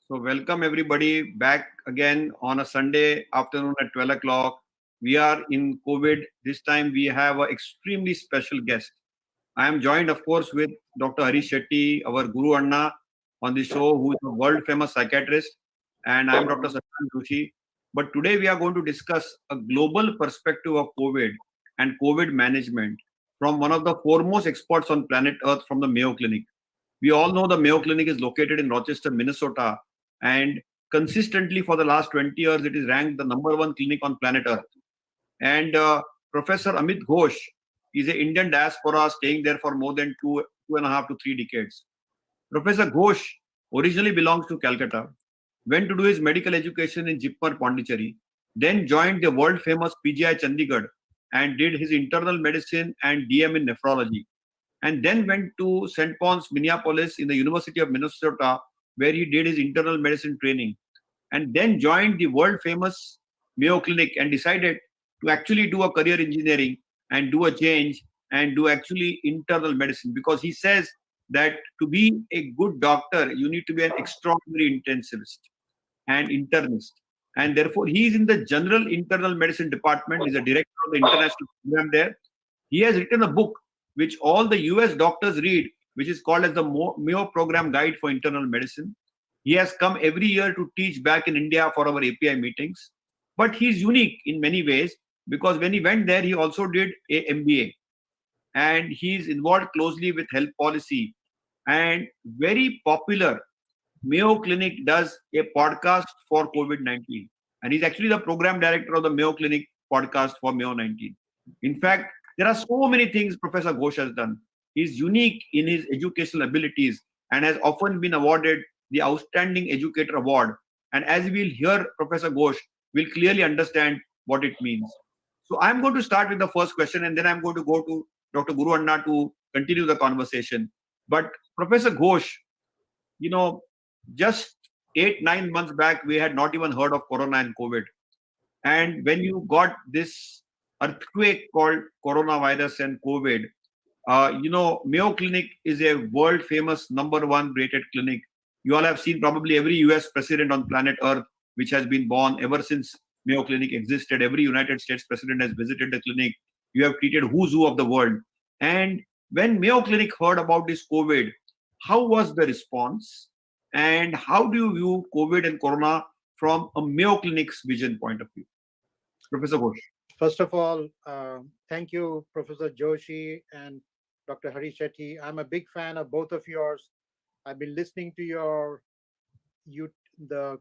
So, welcome everybody back again on a Sunday afternoon at 12 o'clock. We are in COVID. This time we have an extremely special guest. I am joined, of course, with Dr. Harish Shetty, our Guru Anna on the show, who is a world famous psychiatrist, and I am Dr. Sachin Joshi. But today we are going to discuss a global perspective of COVID and COVID management from one of the foremost experts on planet Earth from the Mayo Clinic. We all know the Mayo Clinic is located in Rochester, Minnesota, and consistently for the last 20 years, it is ranked the number one clinic on planet Earth. And Professor Amit Ghosh is an Indian diaspora staying there for more than 2.5 to 3 decades. Professor Ghosh originally belongs to Calcutta, went to do his medical education in Jipmer, Pondicherry, then joined the world famous PGI Chandigarh and did his internal medicine and DM in nephrology, and then went to St. Paul's, Minneapolis, in the University of Minnesota, where he did his internal medicine training, and then joined the world famous Mayo Clinic and decided to actually do a career engineering and do a change and do actually internal medicine, because he says that to be a good doctor, you need to be an extraordinary intensivist and internist. And therefore, he is in the general internal medicine department, is a director of the international program there. He has written a book which all the US doctors read, which is called as the Mayo Program Guide for Internal Medicine. He has come every year to teach back in India for our API meetings. But he's unique in many ways, because when he went there, he also did a MBA, and he's involved closely with health policy. And very popular, Mayo Clinic does a podcast for COVID 19. And he's actually the program director of the Mayo Clinic podcast for Mayo 19. In fact, there are so many things Professor Ghosh has done. He's unique in his educational abilities and has often been awarded the Outstanding Educator Award. And as we'll hear Professor Ghosh, we'll clearly understand what it means. So I'm going to start with the first question, and then I'm going to go to Dr. Guru Anna to continue the conversation. But Professor Ghosh, you know, just 8, 9 months back, we had not even heard of Corona and COVID. And when you got this earthquake called coronavirus and COVID, Mayo Clinic is a world famous number one rated clinic. You all have seen probably every US president on planet Earth, which has been born ever since Mayo Clinic existed. Every United States president has visited the clinic. You have treated who's who of the world. And when Mayo Clinic heard about this COVID, how was the response? And how do you view COVID and Corona from a Mayo Clinic's vision point of view? Professor Ghosh. First of all, thank you, Professor Joshi and Dr. Harish Shetty. I'm a big fan of both of yours. I've been listening to the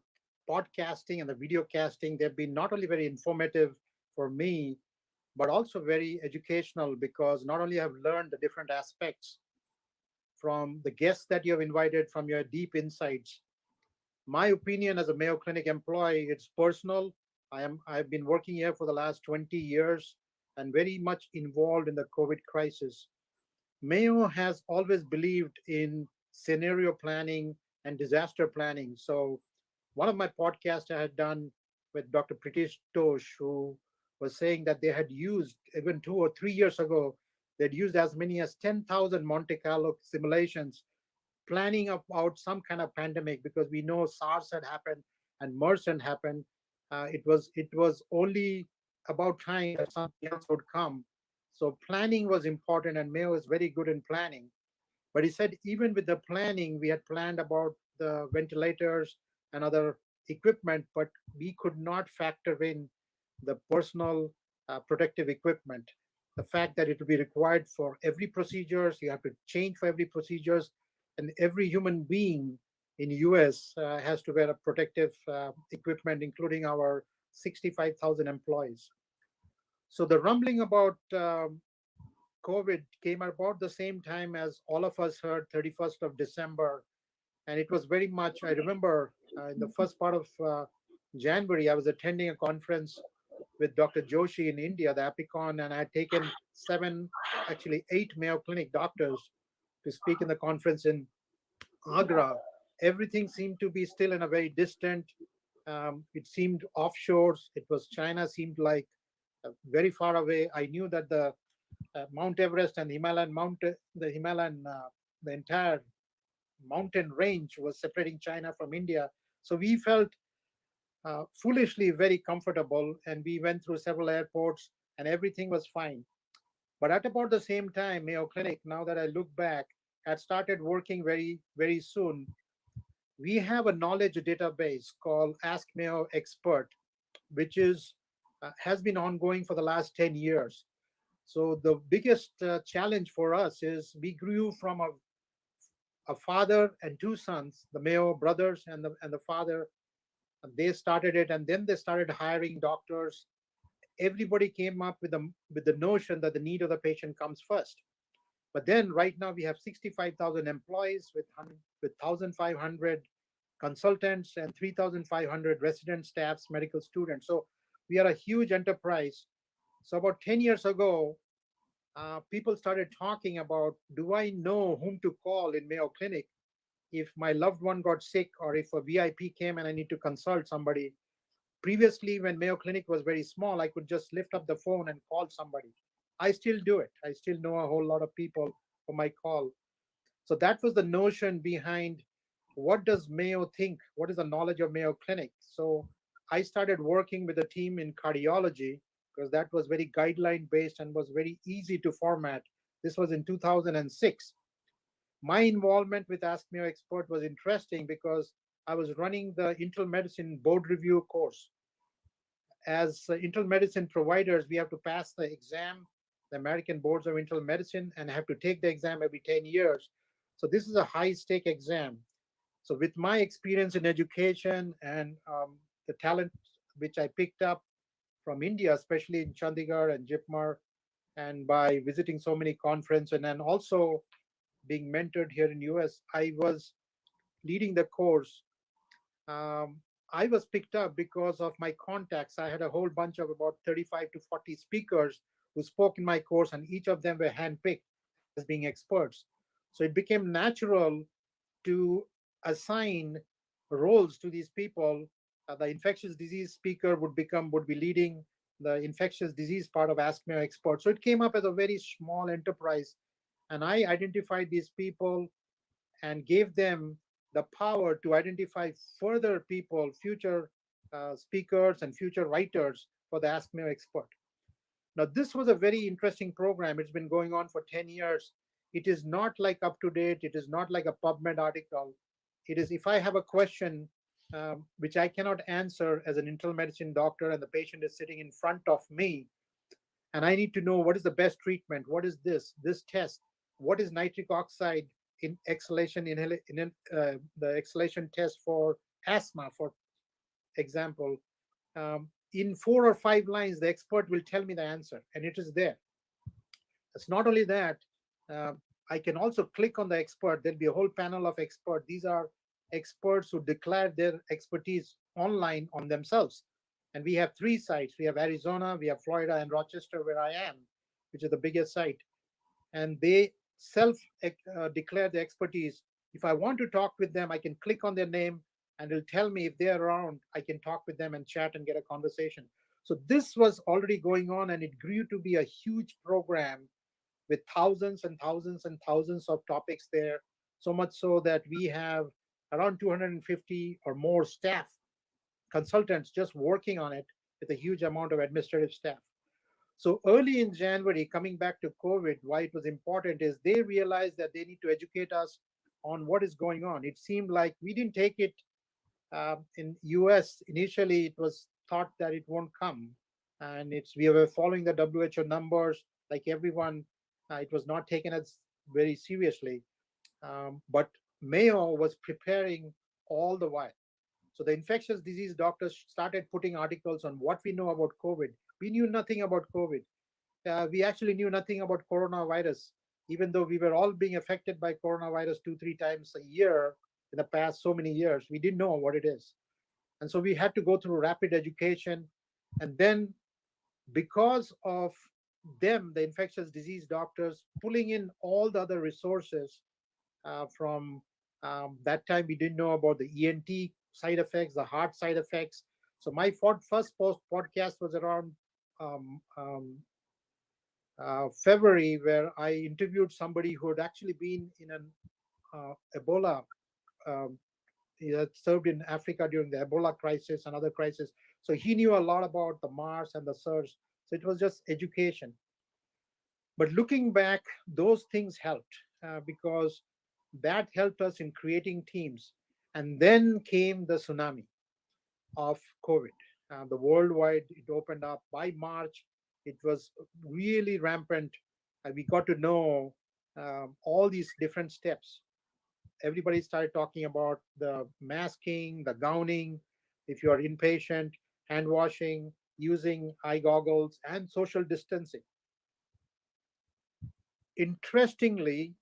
podcasting and the video casting. They've been not only very informative for me, but also very educational, because not only have learned the different aspects from the guests that you have invited, from your deep insights. My opinion as a Mayo Clinic employee, it's personal. I've been working here for the last 20 years and very much involved in the COVID crisis. Mayo has always believed in scenario planning and disaster planning. So one of my podcasts I had done with Dr. Pritish Tosh, who was saying that they had used, even 2 or 3 years ago, they'd used as many as 10,000 Monte Carlo simulations planning about some kind of pandemic, because we know SARS had happened and MERS had happened. It was only about time that something else would come. So planning was important, and Mayo is very good in planning. But he said even with the planning, we had planned about the ventilators and other equipment, but we could not factor in the personal protective equipment. The fact that it will be required for every procedures, you have to change for every procedures, and every human being in US has to wear a protective equipment, including our 65,000 employees. So the rumbling about COVID came about the same time as all of us heard 31st of December. And it was very much, I remember in the first part of January, I was attending a conference with Dr. Joshi in India, the APICON, and I had taken actually eight Mayo Clinic doctors to speak in the conference in Agra. Everything seemed to be still in a very distant, it seemed offshores. It was China, seemed like very far away. I knew that the Mount Everest and the entire mountain range was separating China from India. So we felt foolishly very comfortable, and we went through several airports and everything was fine. But at about the same time, Mayo Clinic, now that I look back, had started working very, very soon. We have a knowledge database called Ask Mayo Expert, which is has been ongoing for the last 10 years. So the biggest challenge for us is we grew from a father and two sons, the Mayo brothers and the father. They started it, and then they started hiring doctors. Everybody came up with the notion that the need of the patient comes first. But then right now we have 65,000 employees with 1,500 consultants and 3,500 resident staffs, medical students. So we are a huge enterprise. So about 10 years ago, people started talking about, do I know whom to call in Mayo Clinic if my loved one got sick or if a VIP came and I need to consult somebody? Previously, when Mayo Clinic was very small, I could just lift up the phone and call somebody. I still do it. I still know a whole lot of people for my call. So that was the notion behind, what does Mayo think? What is the knowledge of Mayo Clinic? So I started working with a team in cardiology because that was very guideline based and was very easy to format. This was in 2006. My involvement with Ask Mayo Expert was interesting because I was running the internal medicine board review course. As internal medicine providers, we have to pass the exam, the American Boards of Internal Medicine, and have to take the exam every 10 years. So this is a high stake exam. So with my experience in education and the talent which I picked up from India, especially in Chandigarh and Jipmar, and by visiting so many conferences and then also being mentored here in US, I was leading the course. um, I was picked up because of my contacts. I had a whole bunch of about 35 to 40 speakers who spoke in my course, and each of them were handpicked as being experts. So it became natural to assign roles to these people. The infectious disease speaker would be leading the infectious disease part of Ask Mayo Expert. So it came up as a very small enterprise, and I identified these people and gave them the power to identify further people, future speakers and future writers for the Ask Mayo Expert. Now, this was a very interesting program. It's been going on for 10 years. It is not like up to date. It is not like a PubMed article. It is, if I have a question which I cannot answer as an internal medicine doctor and the patient is sitting in front of me, and I need to know what is the best treatment, what is this test, what is nitric oxide in exhalation, the exhalation test for asthma, for example. In 4 or 5 lines, the expert will tell me the answer, and it is there. It's not only that, uh, I can also click on the expert. There'll be a whole panel of experts. These are experts who declare their expertise online on themselves. And we have 3 sites. We have Arizona, we have Florida, and Rochester, where I am, which is the biggest site. And they self declare the expertise. If I want to talk with them, I can click on their name and it'll tell me if they're around. I can talk with them and chat and get a conversation. So this was already going on, and it grew to be a huge program with thousands and thousands and thousands of topics there. So much so that we have around 250 or more staff, consultants just working on it, with a huge amount of administrative staff. So early in January, coming back to COVID, why it was important is they realized that they need to educate us on what is going on. It seemed like we didn't take it in US. Initially, it was thought that it won't come, and we were following the WHO numbers like everyone. It was not taken as very seriously, but Mayo was preparing all the while. So the infectious disease doctors started putting articles on what we know about COVID. We knew nothing about COVID. We actually knew nothing about coronavirus, even though we were all being affected by coronavirus 2, 3 times a year in the past so many years. We didn't know what it is. And so we had to go through rapid education. And then, because of them, the infectious disease doctors pulling in all the other resources from that time, we didn't know about the ENT side effects, the heart side effects. So my first post podcast was around um, um, February, where I interviewed somebody who had actually been in an Ebola um, He had served in Africa during the Ebola crisis and other crises. So he knew a lot about the MERS and the SARS. So it was just education. But looking back, those things helped because that helped us in creating teams. And then came the tsunami of COVID. The worldwide, it opened up by March. It was really rampant. And we got to know all these different steps. Everybody started talking about the masking, the gowning, if you are inpatient, hand washing, using eye goggles, and social distancing. Interestingly,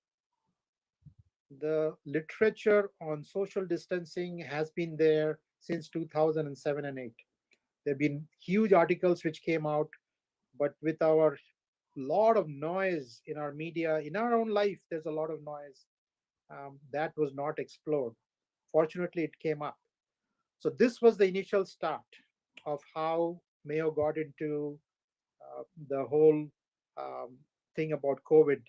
the literature on social distancing has been there since 2007 and 8. There have been huge articles which came out, but with our lot of noise in our media, in our own life, there's a lot of noise that was not explored. Fortunately, it came up. So this was the initial start of how Mayo got into the whole um, thing about COVID.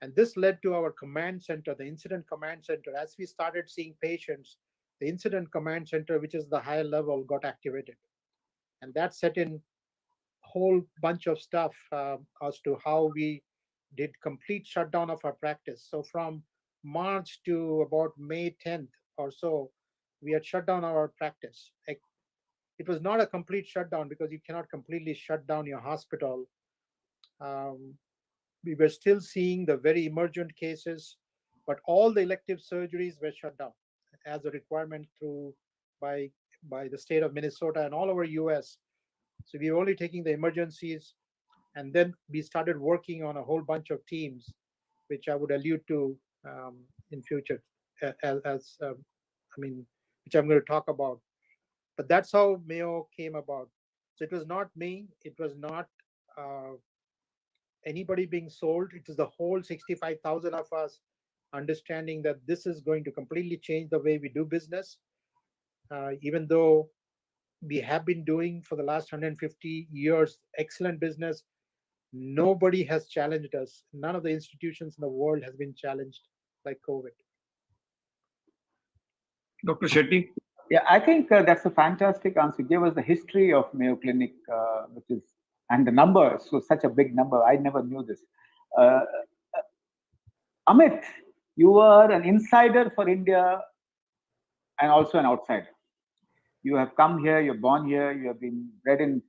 And this led to our command center, the incident command center. As we started seeing patients, the incident command center, which is the higher level, got activated. And that set in a whole bunch of stuff as to how we did complete shutdown of our practice. So from March to about May 10th or so, we had shut down our practice. It was not a complete shutdown because you cannot completely shut down your hospital. Um, we were still seeing the very emergent cases, but all the elective surgeries were shut down as a requirement through by by the state of Minnesota and all over US. So we were only taking the emergencies, and then we started working on a whole bunch of teams, which I would allude to in future, as I mean, which I'm going to talk about. But that's how Mayo came about. So it was not me. It was not uh, anybody being sold. It is the whole 65,000 of us understanding that this is going to completely change the way we do business. Even though we have been doing for the last 150 years excellent business, nobody has challenged us. None of the institutions in the world has been challenged like COVID. Dr. Shetty? Yeah, I think that's a fantastic answer. Give us the history of Mayo Clinic, which is, and the number, so such a big number. I never knew this. Uh, Amit, you are an insider for India and also an outsider. You have come here, you're born here, you have been bred in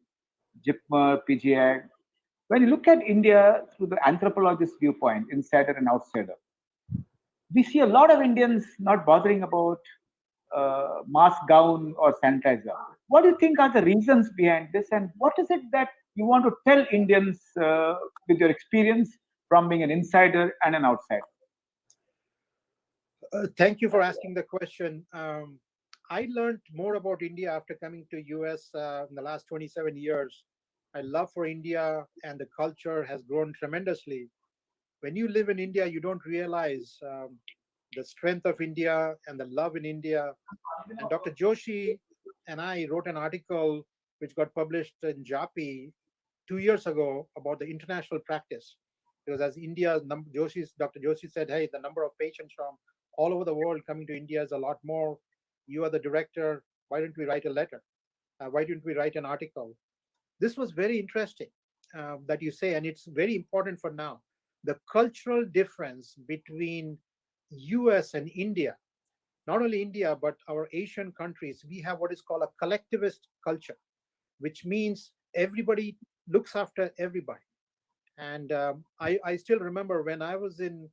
JIPMER, PGI. When you look at India through the anthropologist viewpoint, insider and outsider, we see a lot of Indians not bothering about mask, gown, or sanitizer. What do you think are the reasons behind this, and what is it that you want to tell Indians with your experience from being an insider and an outsider? Thank you for asking the question. I learned more about India after coming to US in the last 27 years. My love for India and the culture has grown tremendously. When you live in India, you don't realize the strength of India and the love in India. And Dr. Joshi and I wrote an article which got published in JAPI 2 years ago about the international practice. Because as India, Dr. Joshi said, hey, the number of patients from all over the world coming to India is a lot more. You are the director. Why don't we write a letter? Why don't we write an article? This was very interesting that you say, and it's very important for now. The cultural difference between US and India, not only India, but our Asian countries, we have what is called a collectivist culture, which means everybody looks after everybody. And I still remember when I was in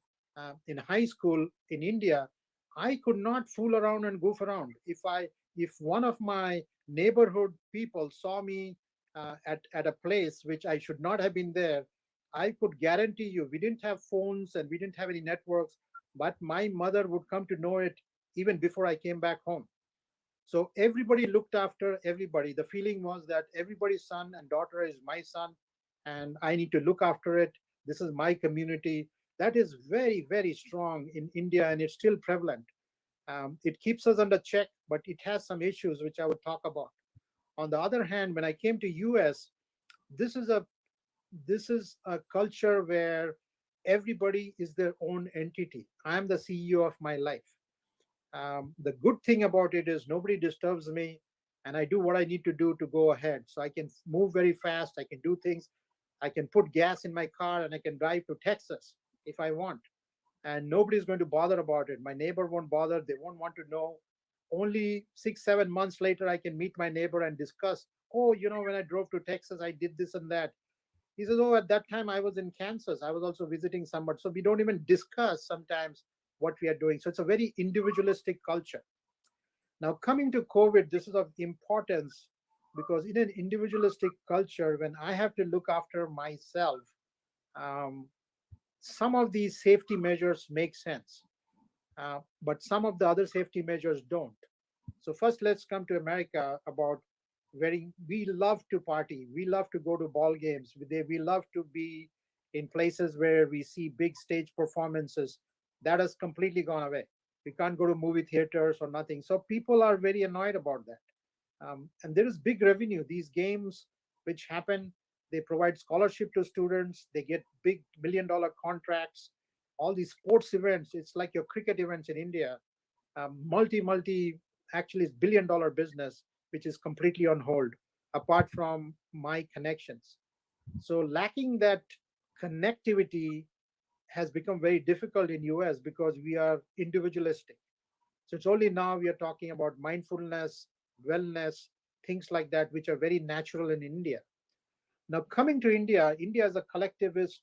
high school in India, I could not fool around and goof around. If one of my neighborhood people saw me at a place which I should not have been there, I could guarantee you we didn't have phones and we didn't have any networks, but my mother would come to know it even before I came back home. So everybody looked after everybody. The feeling was that everybody's son and daughter is my son, and I need to look after it. This is my community. That is very, very strong in India, and it's still prevalent. It keeps us under check, but it has some issues which I would talk about. On the other hand, when I came to US, this is a this is a culture where everybody is their own entity. I am the CEO of my life. The good thing about it is nobody disturbs me, and I do what I need to do to go ahead. So I can move very fast. I can do things. I can put gas in my car and I can drive to Texas if I want. And nobody's going to bother about it. My neighbor won't bother. They won't want to know. Only 6, 7 months later, I can meet my neighbor and discuss, oh, when I drove to Texas, I did this and that. He says, oh, at that time I was in Kansas. I was also visiting somebody. So we don't even discuss sometimes what we are doing. So it's a very individualistic culture. Now, coming to COVID, this is of importance because in an individualistic culture, when I have to look after myself, um, some of these safety measures make sense, but some of the other safety measures don't. So first, let's come to America about we love to party, we love to go to ball games, we love to be in places where we see big stage performances. That has completely gone away. We can't go to movie theaters or nothing. So people are very annoyed about that. And there is big revenue. These games which happen, they provide scholarship to students. They get big $1 million contracts. All these sports events, it's like your cricket events in India. Multi, actually, it's $1 billion business, which is completely on hold, apart from my connections. So lacking that connectivity has become very difficult in US because we are individualistic. So it's only now we are talking about mindfulness, wellness, things like that, which are very natural in India. Now, coming to India, India is a collectivist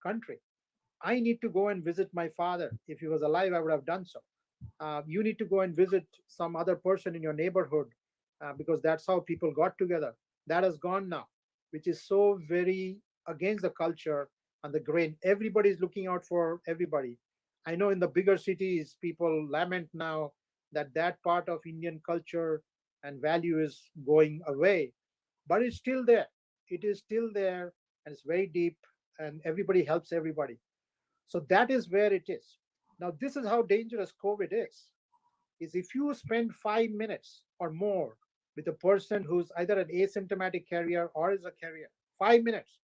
country. I need to go and visit my father. If he was alive, I would have done so. You need to go and visit some other person in your neighborhood because that's how people got together. That has gone now, which is so very against the culture and the grain. Everybody is looking out for everybody. I know in the bigger cities, people lament now that that part of Indian culture and value is going away, but it's still there. It is still there, and it's very deep, and everybody helps everybody. So that is where it is. Now, this is how dangerous COVID is if you spend 5 minutes or more with a person who's either an asymptomatic carrier or is a carrier, 5 minutes,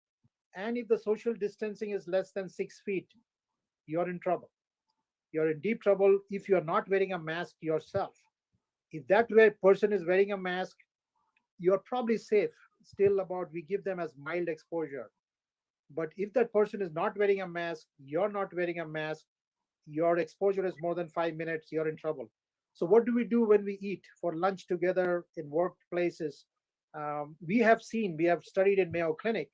and if the social distancing is less than 6 feet, you're in trouble. You're in deep trouble if you're not wearing a mask yourself. If that person is wearing a mask, you're probably safe. Still, about we give them as mild exposure. But if that person is not wearing a mask, you're not wearing a mask, your exposure is more than 5 minutes, you're in trouble. So, what do we do when we eat for lunch together in workplaces? We have studied in Mayo Clinic,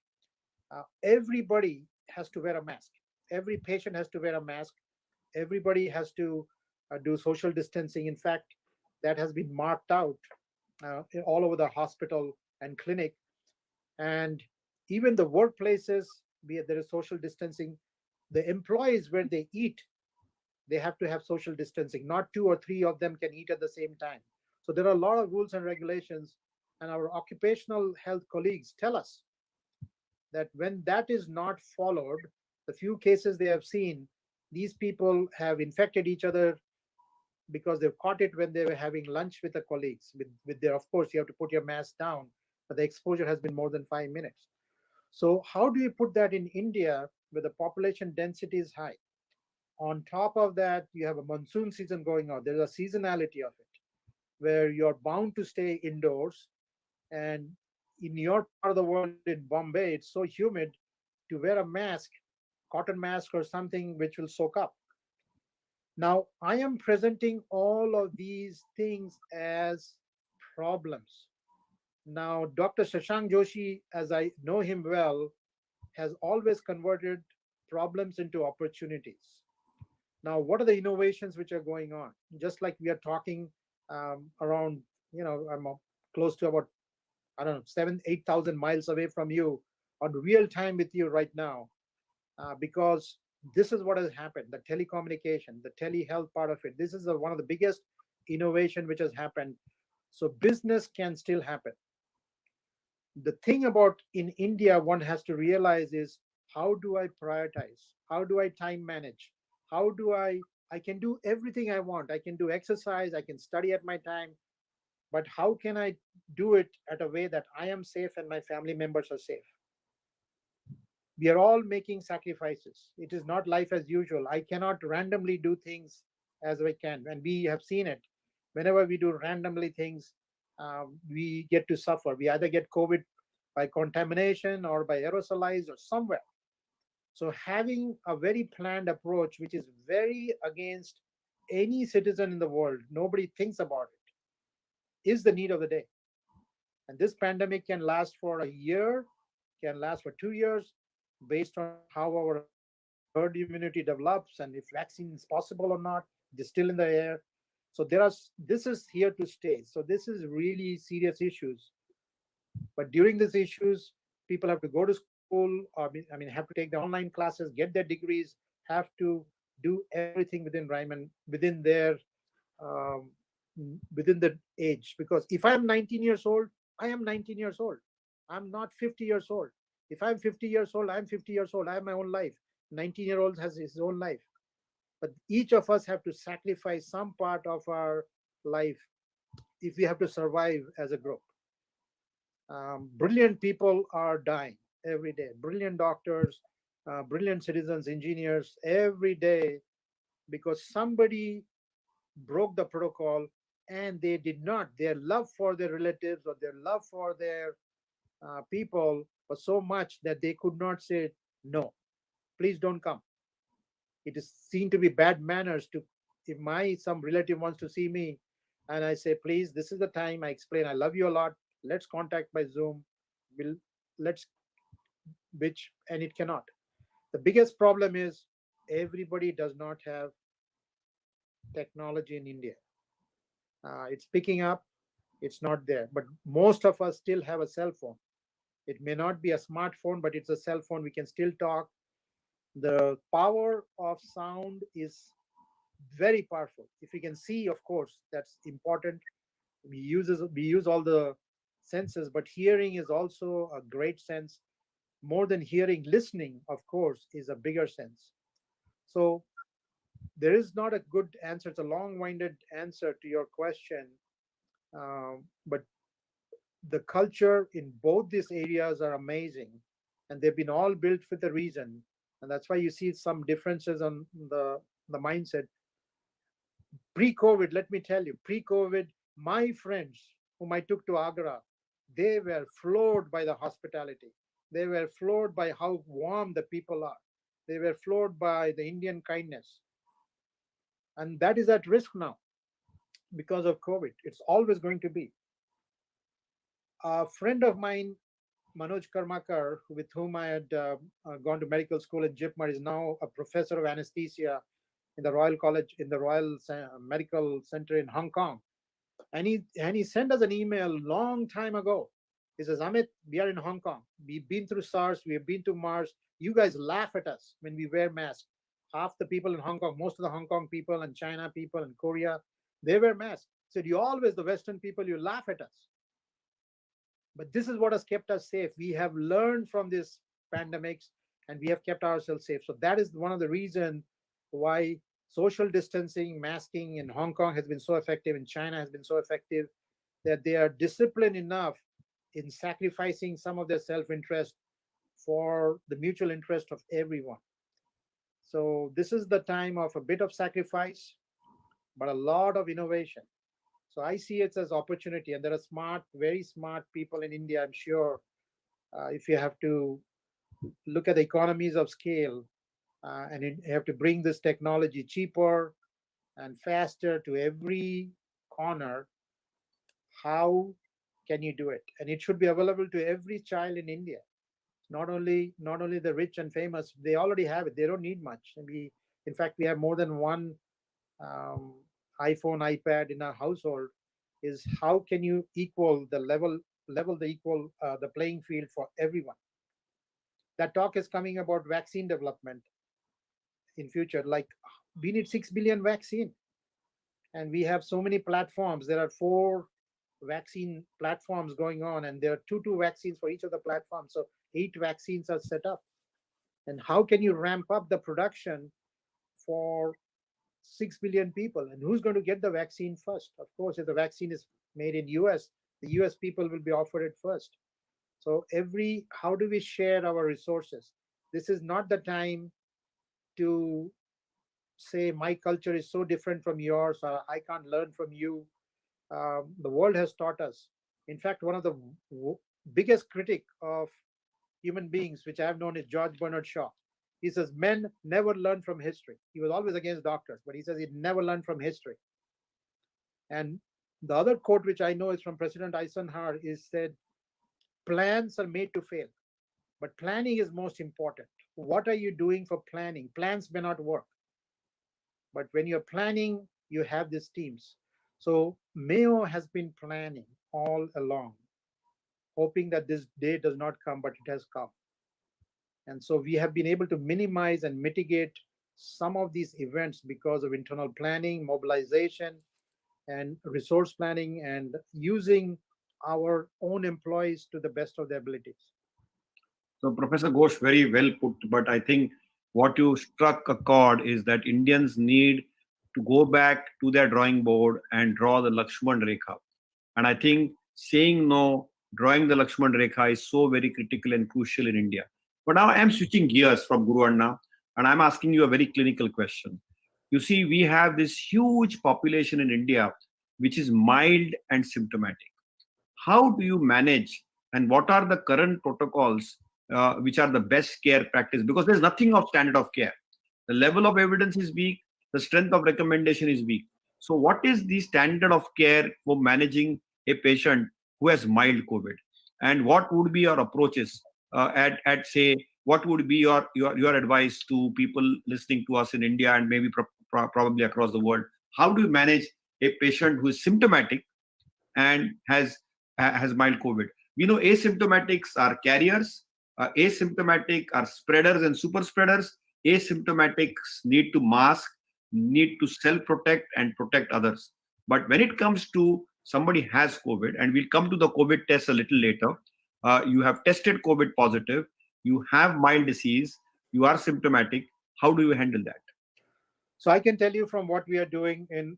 everybody has to wear a mask. Every patient has to wear a mask. Everybody has to do social distancing. In fact, that has been marked out all over the hospital and clinic. And even the workplaces, there is social distancing. The employees, where they eat, they have to have social distancing. Not two or three of them can eat at the same time. So there are a lot of rules and regulations. And our occupational health colleagues tell us that when that is not followed, the few cases they have seen, these people have infected each other because they've caught it when they were having lunch with the colleagues. With their, of course, you have to put your mask down, but the exposure has been more than 5 minutes. So how do you put that in India where the population density is high? On top of that, you have a monsoon season going on. There's a seasonality of it where you're bound to stay indoors. And in your part of the world, in Bombay, it's so humid to wear a mask, cotton mask or something which will soak up. Now, I am presenting all of these things as problems. Now, Dr. Shashank Joshi, as I know him well, has always converted problems into opportunities. Now, what are the innovations which are going on? Just like we are talking around, I'm close to about, I don't know, 8,000 miles away from you on real time with you right now, because this is what has happened, the telecommunication, the telehealth part of it. This is one of the biggest innovation which has happened. So business can still happen. The thing about in India, one has to realize is how do I prioritize? How do I time manage? How do I can do everything I want. I can do exercise, I can study at my time, but how can I do it at a way that I am safe and my family members are safe? We are all making sacrifices. It is not life as usual. I cannot randomly do things as we can. And we have seen it. Whenever we do randomly things, we get to suffer. We either get COVID by contamination or by aerosolized or somewhere. So having a very planned approach, which is very against any citizen in the world, nobody thinks about it, is the need of the day. And this pandemic can last for a year, can last for 2 years, based on how our herd immunity develops and if vaccine is possible or not. It's still in the air. So this is here to stay. So this is really serious issues. But during these issues, people have to go to school, or have to take the online classes, get their degrees, have to do everything within Ryman, um, within the age. Because if I'm 19 years old, I am 19 years old. I'm not 50 years old. If I'm 50 years old, I'm 50 years old. I have my own life. 19-year-old has his own life. But each of us have to sacrifice some part of our life if we have to survive as a group. Brilliant people are dying every day. Brilliant doctors, brilliant citizens, engineers, every day, because somebody broke the protocol and they did not. Their love for their relatives or their love for their people was so much that they could not say, no, please don't come. It is seen to be bad manners to, if some relative wants to see me and I say, please, this is the time, I explain, I love you a lot, let's contact by Zoom, let's which, and it cannot. The biggest problem is everybody does not have technology in India. It's picking up, it's not there, but most of us still have a cell phone. It may not be a smartphone, but it's a cell phone. We can still talk. The power of sound is very powerful. If we can see, of course, that's important. We use all the senses, but hearing is also a great sense. More than hearing, listening, of course, is a bigger sense. So there is not a good answer. It's a long-winded answer to your question, but the culture in both these areas are amazing, and they've been all built with a reason, and that's why you see some differences on the mindset. Pre-COVID, let me tell you, pre-COVID, my friends whom I took to Agra, they were floored by the hospitality. They were floored by how warm the people are. They were floored by the Indian kindness. And that is at risk now because of COVID. It's always going to be. A friend of mine, Manoj Karmakar, with whom I had gone to medical school in JIPMER, is now a professor of anesthesia in the Royal College, in the Royal Medical Center in Hong Kong. And he sent us an email long time ago. He says, Amit, we are in Hong Kong. We've been through SARS. We've been to Mars. You guys laugh at us when we wear masks. Half the people in Hong Kong, most of the Hong Kong people and China people and Korea, they wear masks. He said, you always, the Western people, you laugh at us. But this is what has kept us safe. We have learned from these pandemics and we have kept ourselves safe. So that is one of the reasons why social distancing, masking in Hong Kong has been so effective, in China has been so effective, that they are disciplined enough in sacrificing some of their self-interest for the mutual interest of everyone. So this is the time of a bit of sacrifice, but a lot of innovation. So I see it as opportunity, and there are smart, very smart people in India, I'm sure. If you have to look at the economies of scale, and you have to bring this technology cheaper and faster to every corner, how can you do it? And it should be available to every child in India. Not only the rich and famous, they already have it. They don't need much. And in fact, we have more than one iPhone, iPad in our household. Is how can you equal the the playing field for everyone? That talk is coming about vaccine development in future. Like, we need 6 billion vaccine, and we have so many platforms. There are 4 vaccine platforms going on, and there are two vaccines for each of the platforms. So 8 vaccines are set up. And how can you ramp up the production for 6 billion people? And who's going to get the vaccine first? Of course, if the vaccine is made in US, the US people will be offered it first. So how do we share our resources? This is not the time to say my culture is so different from yours, I can't learn from you. The world has taught us. In fact, one of the biggest critic of human beings, which I have known, is George Bernard Shaw. He says men never learn from history. He was always against doctors, but he says he never learned from history. And the other quote, which I know is from President Eisenhower, is said, plans are made to fail, but planning is most important. What are you doing for planning? Plans may not work, but when you're planning, you have these teams. So Mayo has been planning all along, hoping that this day does not come, but it has come. And so we have been able to minimize and mitigate some of these events because of internal planning, mobilization, and resource planning, and using our own employees to the best of their abilities. So, Professor Ghosh, very well put. But I think what you struck a chord is that Indians need to go back to their drawing board and draw the Lakshman Rekha. And I think saying no, drawing the Lakshman Rekha is so very critical and crucial in India. But now I am switching gears from Guru Anna, and I'm asking you a very clinical question. You see, we have this huge population in India which is mild and symptomatic. How do you manage, and what are the current protocols which are the best care practice? Because there's nothing of standard of care. The level of evidence is weak, the strength of recommendation is weak. So what is the standard of care for managing a patient who has mild COVID? And what would be your approaches at say, what would be your advice to people listening to us in India and maybe probably across the world? How do you manage a patient who is symptomatic and has mild COVID? We know asymptomatics are carriers, asymptomatic are spreaders and super spreaders. Asymptomatics need to mask, need to self-protect and protect others. But when it comes to somebody has COVID, and we'll come to the COVID test a little later, you have tested COVID positive, you have mild disease, you are symptomatic. How do you handle that? So I can tell you from what we are doing in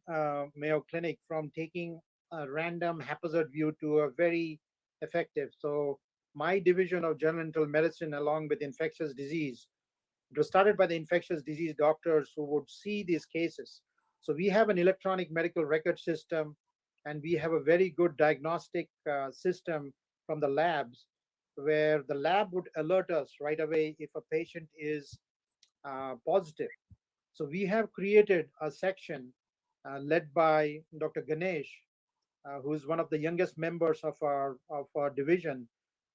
Mayo Clinic, from taking a random haphazard view to a very effective. So my division of general internal medicine, along with infectious disease, it was started by the infectious disease doctors who would see these cases. So we have an electronic medical record system, and we have a very good diagnostic system from the labs, where the lab would alert us right away if a patient is positive. So we have created a section led by Dr. Ganesh, who is one of the youngest members of our division,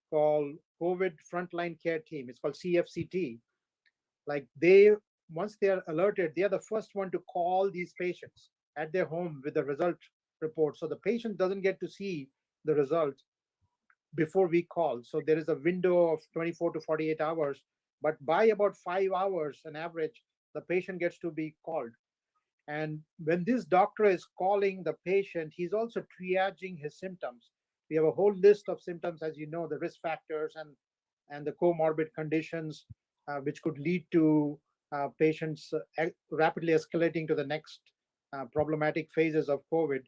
called COVID Frontline Care Team. It's called CFCT. Like, they, once they are alerted, they are the first one to call these patients at their home with the result report. So the patient doesn't get to see the result before we call. So there is a window of 24 to 48 hours, but by about 5 hours on average, the patient gets to be called. And when this doctor is calling the patient, he's also triaging his symptoms. We have a whole list of symptoms, as you know, the risk factors and the comorbid conditions, which could lead to patients rapidly escalating to the next problematic phases of COVID.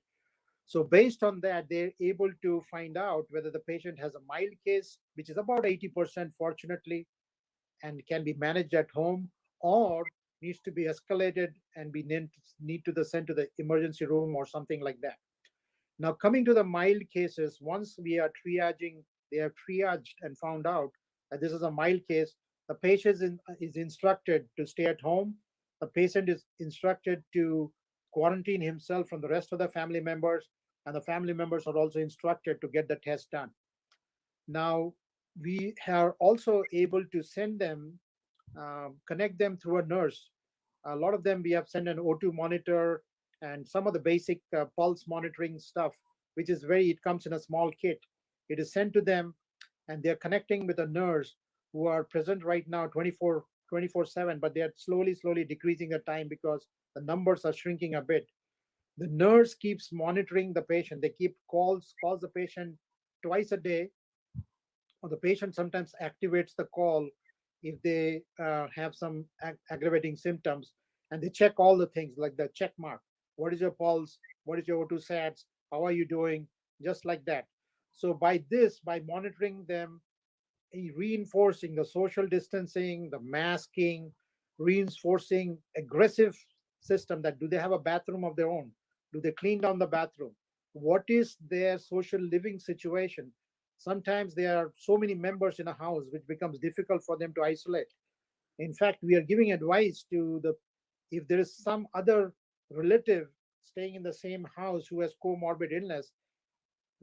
So based on that, they're able to find out whether the patient has a mild case, which is about 80%, fortunately, and can be managed at home, or needs to be escalated and be need to sent to the emergency room or something like that. Now, coming to the mild cases, once we are triaging, they are triaged and found out that this is a mild case, the patient is instructed to stay at home. The patient is instructed to quarantine himself from the rest of the family members, and the family members are also instructed to get the test done. Now, we are also able to send them, connect them through a nurse. A lot of them, we have sent an O2 monitor and some of the basic pulse monitoring stuff, which is it comes in a small kit. It is sent to them, and they're connecting with a nurse who are present right now 24/7, but they are slowly decreasing the time because the numbers are shrinking a bit. The nurse keeps monitoring the patient. They keep calls the patient twice a day, or the patient sometimes activates the call if they have some aggravating symptoms, and they check all the things like the check mark. What is your pulse? What is your O2 sats? How are you doing? Just like that. So by monitoring them, reinforcing the social distancing, the masking, reinforcing aggressive system, that do they have a bathroom of their own? Do they clean down the bathroom? What is their social living situation? Sometimes there are so many members in a house which becomes difficult for them to isolate. In fact, we are giving advice to the, if there is some other relative staying in the same house who has comorbid illness,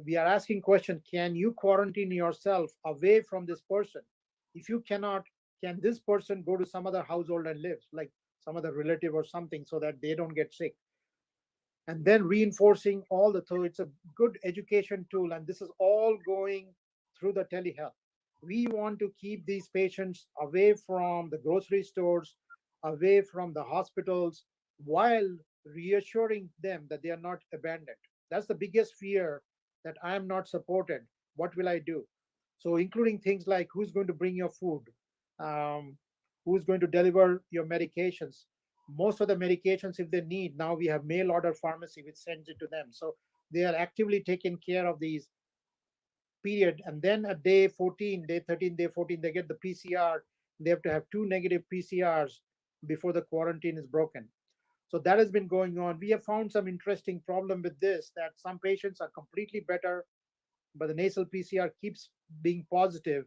we are asking question, can you quarantine yourself away from this person? If you cannot, can this person go to some other household and live, like some other relative or something, so that they don't get sick? And then reinforcing all the, so it's a good education tool, and this is all going through the telehealth. We want to keep these patients away from the grocery stores, away from the hospitals, while reassuring them that they are not abandoned. That's the biggest fear, that I am not supported. What will I do? So including things like who's going to bring your food, um, who's going to deliver your medications. Most of the medications, if they need, now we have mail order pharmacy which sends it to them. So they are actively taking care of these period. And then at day 14, day 13, day 14, they get the PCR. They have to have 2 negative PCRs before the quarantine is broken. So that has been going on. We have found some interesting problem with this, that some patients are completely better, but the nasal PCR keeps being positive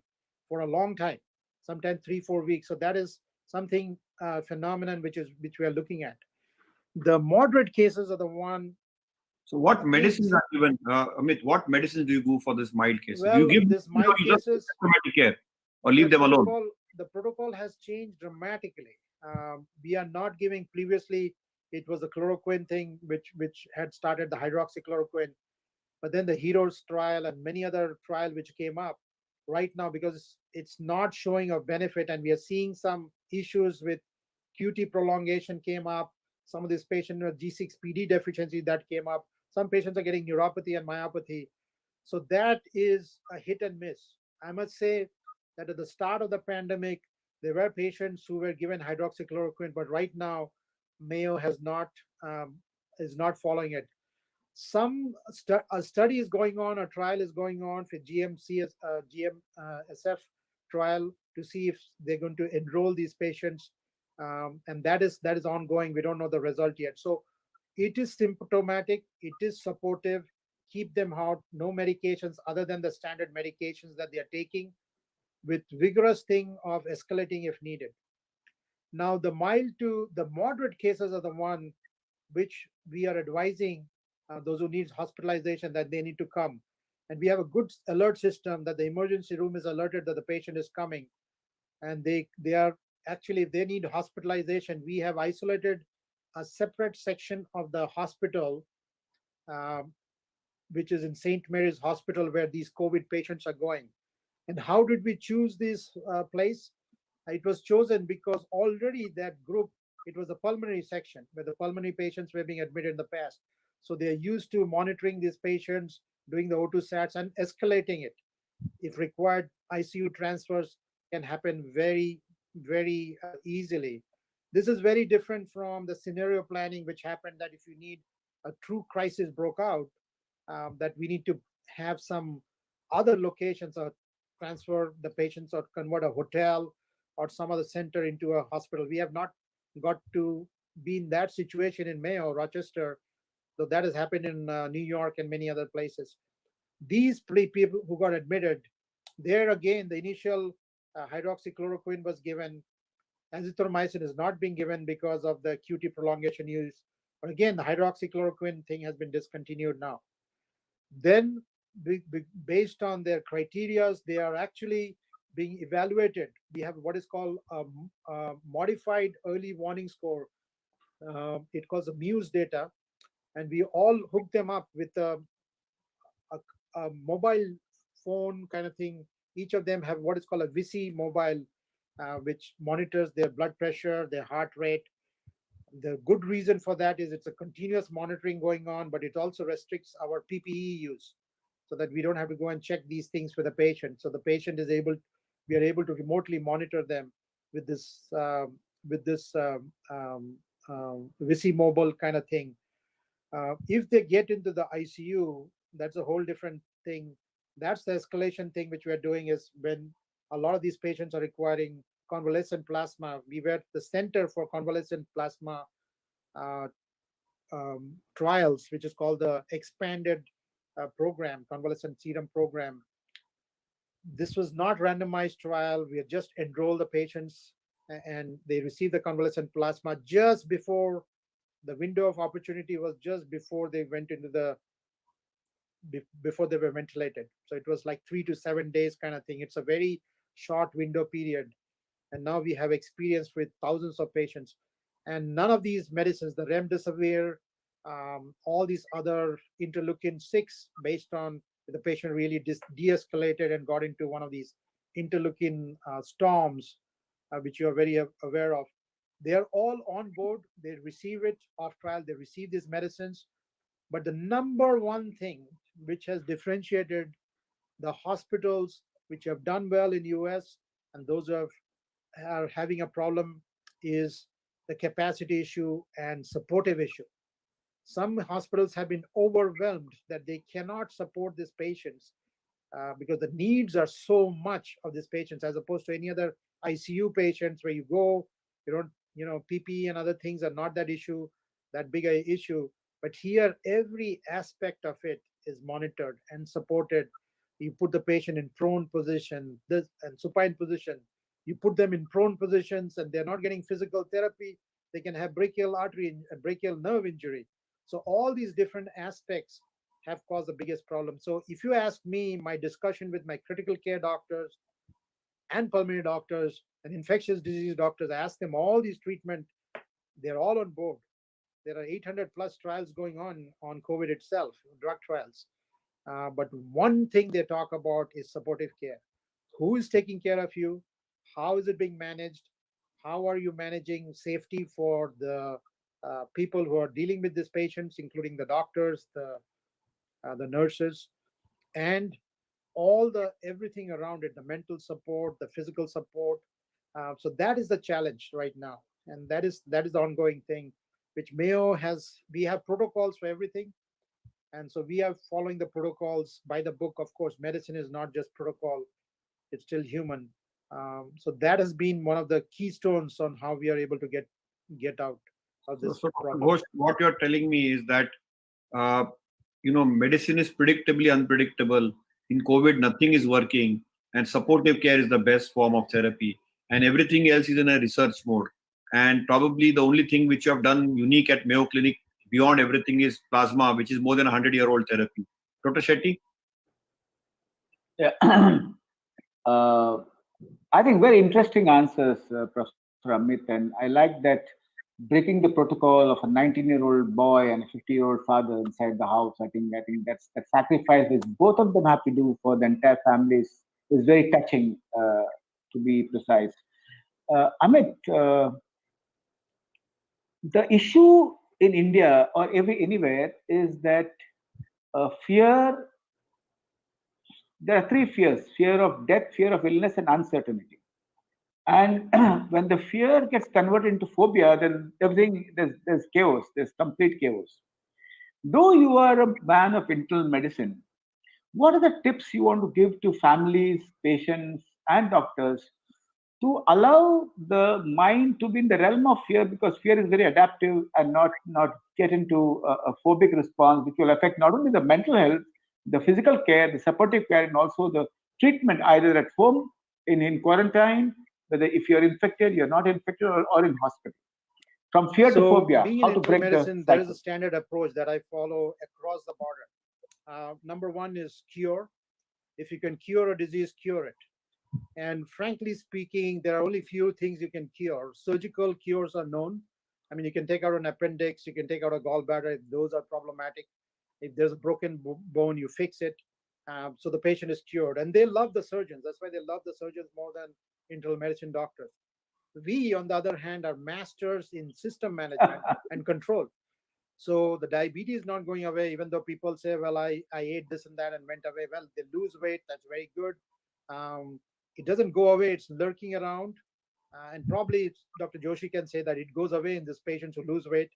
for a long time, sometimes 3-4 weeks. So that is something phenomenon which we are looking at. The moderate cases are the one. So what medicines are given, Amit? What medicines do you go for this mild cases? Do you Well, give this them, or mild you just cases, symptomatic care, or leave them alone? the protocol has changed dramatically. We are not giving, previously it was the chloroquine thing which had started, the hydroxychloroquine, but then the Heroes trial and many other trial which came up right now, because it's not showing a benefit, and we are seeing some issues with QT prolongation came up. Some of these patients with G6PD deficiency that came up. Some patients are getting neuropathy and myopathy. So that is a hit and miss. I must say that at the start of the pandemic, there were patients who were given hydroxychloroquine, but right now, Mayo has not is not following it. Some a study is going on, a trial is going on for GMSF trial to see if they're going to enroll these patients, and that is ongoing. We don't know the result yet. So it is symptomatic, it is supportive. Keep them out. No medications other than the standard medications that they are taking, with vigorous thing of escalating if needed. Now, the mild to the moderate cases are the one which we are advising those who need hospitalization that they need to come. And we have a good alert system that the emergency room is alerted that the patient is coming. And they are actually, if they need hospitalization, we have isolated a separate section of the hospital, um, which is in St. Mary's Hospital, where these COVID patients are going. And how did we choose this place? It was chosen because already that group, it was a pulmonary section where the pulmonary patients were being admitted in the past. So they're used to monitoring these patients, doing the O2 sats and escalating it. If required, ICU transfers can happen very, very easily. This is very different from the scenario planning, which happened that if you need a true crisis broke out, that we need to have some other locations or transfer the patients or convert a hotel or some other center into a hospital. We have not got to be in that situation in Mayo, Rochester, though that has happened in New York and many other places. These people who got admitted, there again, the initial hydroxychloroquine was given. Azithromycin is not being given because of the QT prolongation use. But again, the hydroxychloroquine thing has been discontinued now. Then, based on their criterias, they are actually being evaluated. We have what is called a modified early warning score. It calls the Muse data, and we all hook them up with a mobile phone kind of thing. Each of them have what is called a Visi mobile, which monitors their blood pressure, their heart rate. The good reason for that is it's a continuous monitoring going on, but it also restricts our PPE use so that we don't have to go and check these things for the patient. So the patient is able, we are able to remotely monitor them with this Visi mobile kind of thing. If they get into the ICU, that's a whole different thing. That's the escalation thing which we're doing, is when a lot of these patients are requiring convalescent plasma. We were the center for convalescent plasma uh, trials, which is called the expanded program, convalescent serum program. This was not randomized trial. We had just enrolled the patients and they received the convalescent plasma just before the window of opportunity was just before they went into the before they were ventilated. So it was like 3 to 7 days kind of thing. It's a very short window period. And now we have experience with thousands of patients. And none of these medicines, the remdesivir, all these other interleukin 6, based on the patient really de-escalated and got into one of these interleukin storms, which you are very aware of. They are all on board. They receive it off trial. They receive these medicines. But the number one thing which has differentiated the hospitals which have done well in US and those who are having a problem is the capacity issue and supportive issue. Some hospitals have been overwhelmed that they cannot support these patients because the needs are so much of these patients as opposed to any other ICU patients where you go, you don't, PPE and other things are not that big a issue. But here, every aspect of it is monitored and supported. You put the patient in prone position, this and supine position. You put them in prone positions and they're not getting physical therapy. They can have brachial artery and brachial nerve injury. So all these different aspects have caused the biggest problem. So if you ask me, my discussion with my critical care doctors and pulmonary doctors and infectious disease doctors, I ask them all these treatment, they're all on board. There are 800 plus trials going on COVID itself, drug trials. But one thing they talk about is supportive care. Who is taking care of you? How is it being managed? How are you managing safety for the people who are dealing with these patients, including the doctors, the nurses, and all the everything around it, the mental support, the physical support. So that is the challenge right now, and that is the ongoing thing, which Mayo has. We have protocols for everything, and so we are following the protocols by the book. Of course, medicine is not just protocol; it's still human. So that has been one of the keystones on how we are able to get out of So, this so Dr. problem. Ghosh, what you're telling me is that uh, medicine is predictably unpredictable. In COVID, nothing is working, and supportive care is the best form of therapy, and everything else is in a research mode. And probably the only thing which you have done unique at Mayo Clinic beyond everything is plasma, which is more than 100-year-old therapy. Dr. Shetty? Yeah. I think very interesting answers, Professor Amit, and I like that breaking the protocol of a 19-year-old boy and a 50-year-old father inside the house. I think that sacrifice which both of them have to do for the entire families is very touching, to be precise. Amit, the issue in India or anywhere is that fear. There are three fears: fear of death, fear of illness, and uncertainty. And when the fear gets converted into phobia, then everything there's chaos. There's complete chaos. Though you are a man of internal medicine, what are the tips you want to give to families, patients, and doctors to allow the mind to be in the realm of fear, because fear is very adaptive, and not get into a phobic response, which will affect not only the mental health, the physical care, the supportive care, and also the treatment either at home, in quarantine, whether if you're infected, you're not infected, or in hospital. From fear to So phobia, being in how to internal break the medicine, there is a cycle. standard approach that I follow across the border. Number one is cure. If you can cure a disease, cure it. And frankly speaking, there are only few things you can cure. Surgical cures are known. I mean, you can take out an appendix, you can take out a gallbladder if those are problematic. If there's a broken bone, you fix it. So the patient is cured. And they love the surgeons. That's why they love the surgeons more than internal medicine doctors. We, on the other hand, are masters in system management and control. So the diabetes is not going away, even though people say, well, I ate this and that and went away. Well, they lose weight. That's very good. Um, it doesn't go away. It's lurking around. And probably Dr. Joshi can say that it goes away in these patients who lose weight.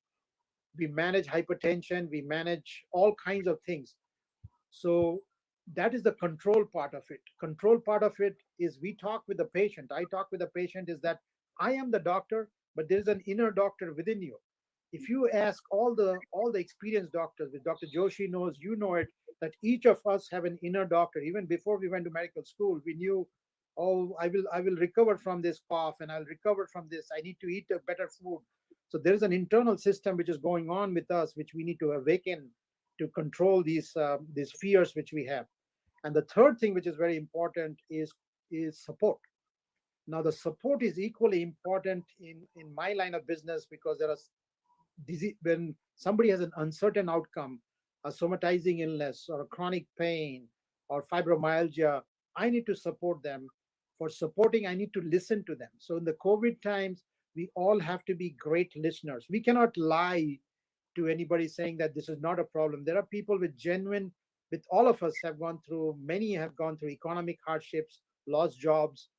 We manage hypertension. We manage all kinds of things. So that is the control part of it. Control part of it is we talk with the patient. I talk with the patient is that I am the doctor, but there's an inner doctor within you. if you ask all the experienced doctors, with Dr. Joshi knows, you know it, that each of us have an inner doctor. Even before we went to medical school, we knew, oh, I will recover from this cough, and I'll recover from this. I need to eat a better food. So there is an internal system which is going on with us, which we need to awaken to control these fears which we have. And the third thing which is very important is support. Now the support is equally important in my line of business, because there are disease, when somebody has an uncertain outcome, a somatizing illness or a chronic pain or fibromyalgia, I need to support them. For supporting, I need to listen to them. So in the COVID times, we all have to be great listeners. We cannot lie to anybody saying that this is not a problem. There are people with genuine, with all of us have gone through, many have gone through economic hardships, lost jobs,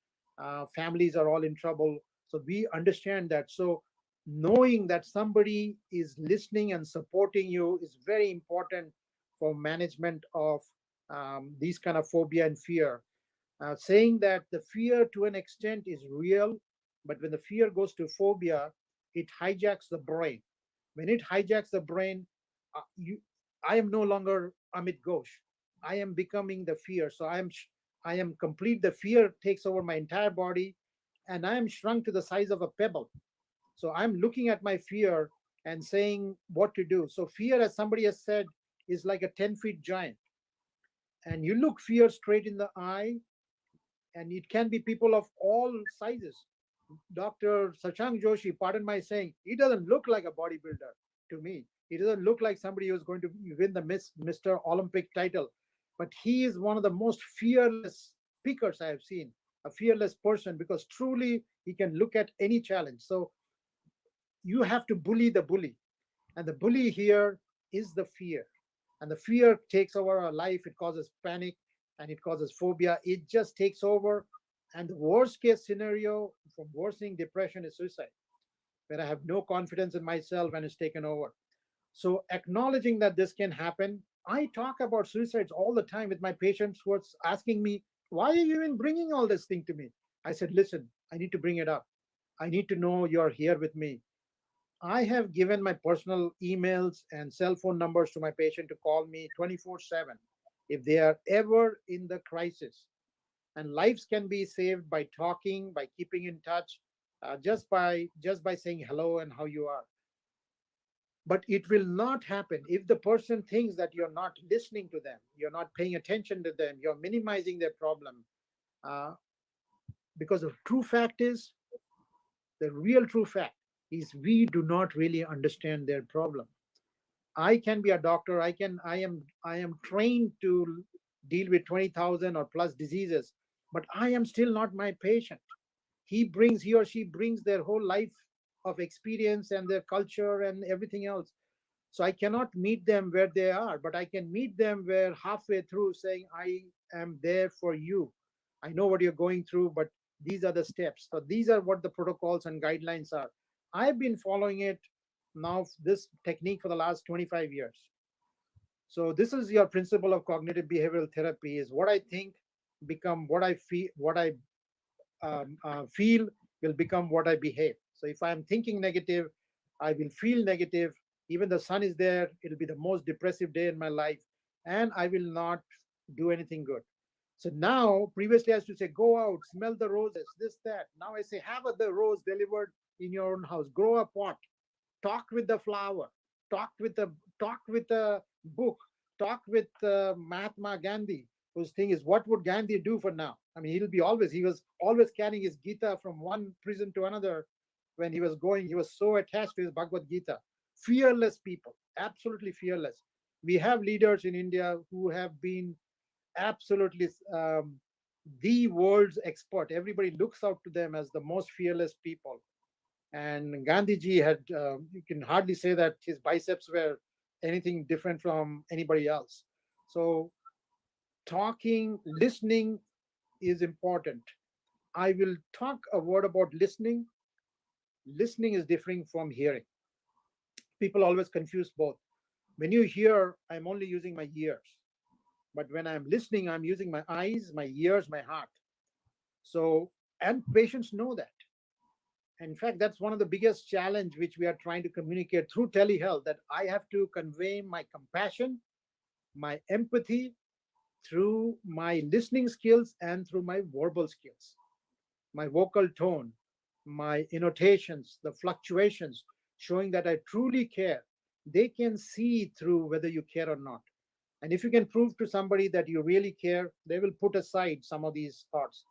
families are all in trouble. So we understand that. So knowing that somebody is listening and supporting you is very important for management of these kind of phobia and fear. Saying that the fear to an extent is real, but when the fear goes to phobia, it hijacks the brain. When it hijacks the brain, I am no longer Amit Ghosh. I am becoming the fear. So I am complete. The fear takes over my entire body, and I am shrunk to the size of a pebble. So I'm looking at my fear and saying what to do. So fear, as somebody has said, is like a 10-foot giant. And you look fear straight in the eye, and it can be people of all sizes. Dr. Sashank Joshi, pardon my saying, he doesn't look like a bodybuilder to me. He doesn't look like somebody who's going to win the Mr. Olympic title. But he is one of the most fearless speakers I have seen, a fearless person, because truly he can look at any challenge. So you have to bully the bully. And the bully here is the fear. And the fear takes over our life. It causes panic and it causes phobia. It just takes over. And the worst case scenario from worsening depression is suicide, where I have no confidence in myself and it's taken over. So acknowledging that this can happen, I talk about suicides all the time with my patients who are asking me, why are you even bringing all this thing to me? I said, listen, I need to bring it up. I need to know you're here with me. I have given my personal emails and cell phone numbers to my patient to call me 24/7 if they are ever in the crisis. And lives can be saved by talking, by keeping in touch, just by saying hello and how you are. But it will not happen if the person thinks that you're not listening to them, you're not paying attention to them, you're minimizing their problem. Uh, because the true fact is, the real true fact is, we do not really understand their problem. I can be a doctor. I am trained to deal with 20,000 or plus diseases, but I am still not my patient. He or she brings their whole life of experience and their culture and everything else. So I cannot meet them where they are, but I can meet them where halfway through, saying, I am there for you. I know what you're going through, but these are the steps. So these are what the protocols and guidelines are. I've been following it now, this technique, for the last 25 years. So this is your principle of cognitive behavioral therapy: is what I think become what I feel, feel will become what I behave. So if I'm thinking negative, I will feel negative. Even the sun is there, it'll be the most depressive day in my life, and I will not do anything good. So now, previously I used to say, go out, smell the roses, this, that. Now I say, have the rose delivered in your own house. Grow a pot, talk with the flower, talk with the talk with the book, talk with Mahatma Gandhi, whose thing is, what would Gandhi do for now? I mean, he was always carrying his Gita from one prison to another. When he was going, he was so attached to his Bhagavad Gita. Fearless people, absolutely fearless. We have leaders in India who have been absolutely the world's expert. Everybody looks out to them as the most fearless people. And Gandhiji had, you can hardly say that his biceps were anything different from anybody else. So talking, listening is important. I will talk a word about listening. Listening is different from hearing. People always confuse both. When you hear, I'm only using my ears. But when I'm listening, I'm using my eyes, my ears, my heart. So, and patients know that. In fact, that's one of the biggest challenge which we are trying to communicate through telehealth, that I have to convey my compassion, my empathy through my listening skills and through my verbal skills, my vocal tone, my annotations, the fluctuations, showing that I truly care. They can see through whether you care or not. And if you can prove to somebody that you really care, they will put aside some of these thoughts.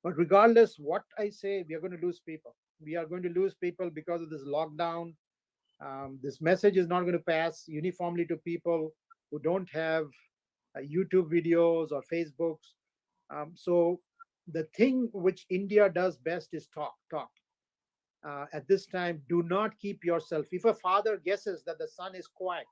But regardless what I say, we are going to lose people. We are going to lose people because of this lockdown. This message is not going to pass uniformly to people who don't have YouTube videos or Facebooks. So the thing which India does best is talk. At this time, do not keep yourself. If a father guesses that the son is quiet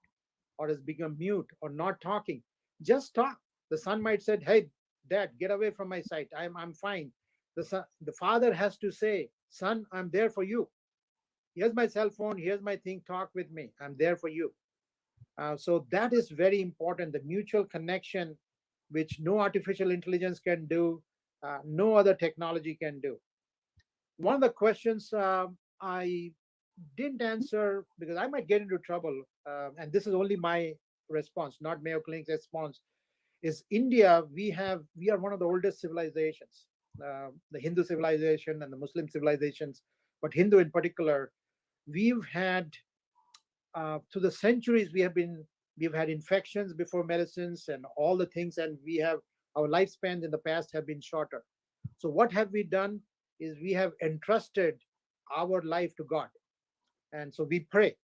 or has become mute or not talking, just talk. The son might say, "Hey, Dad, get away from my sight. I'm fine." The father has to say, "Son, I'm there for you. Here's my cell phone. Here's my thing. Talk with me. I'm there for you." So that is very important. The mutual connection, which no artificial intelligence can do, no other technology can do. One of the questions I didn't answer because I might get into trouble, and this is only my response, not Mayo Clinic's response, is India. We are one of the oldest civilizations, the Hindu civilization and the Muslim civilizations, but Hindu in particular. We've had through the centuries we've had infections before medicines and all the things, and our lifespans in the past have been shorter. So what have we done is we have entrusted our life to God. And so we pray,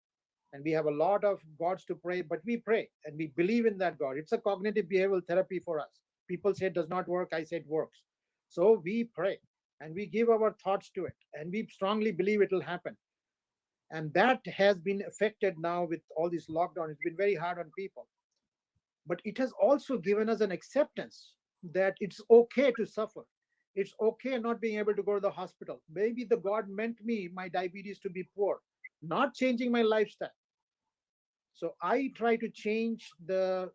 and we have a lot of gods to pray, but we pray and we believe in that God. It's a cognitive behavioral therapy for us. People say it does not work. I say it works. So we pray and we give our thoughts to it, and we strongly believe it will happen. And that has been affected now with all this lockdown. It's been very hard on people. But it has also given us an acceptance that it's okay to suffer. It's okay not being able to go to the hospital. Maybe the God meant my diabetes to be poor, not changing my lifestyle. So I try to change the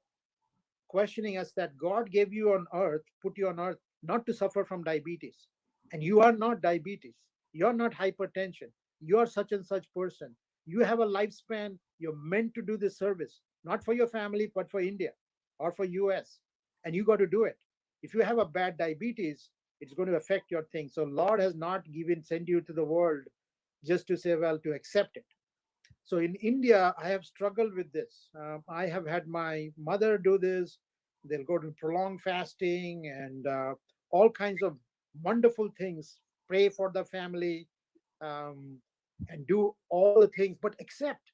questioning as that God gave you on earth, put you on earth, not to suffer from diabetes. And you are not diabetes. You're not hypertension. You are such and such person. You have a lifespan. You're meant to do this service, not for your family, but for India or for US. And you got to do it. If you have a bad diabetes, it's going to affect your thing. So Lord has not sent you to the world just to say, well, to accept it. So in India, I have struggled with this. I have had my mother do this. They'll go to prolonged fasting and all kinds of wonderful things, pray for the family, and do all the things, but accept.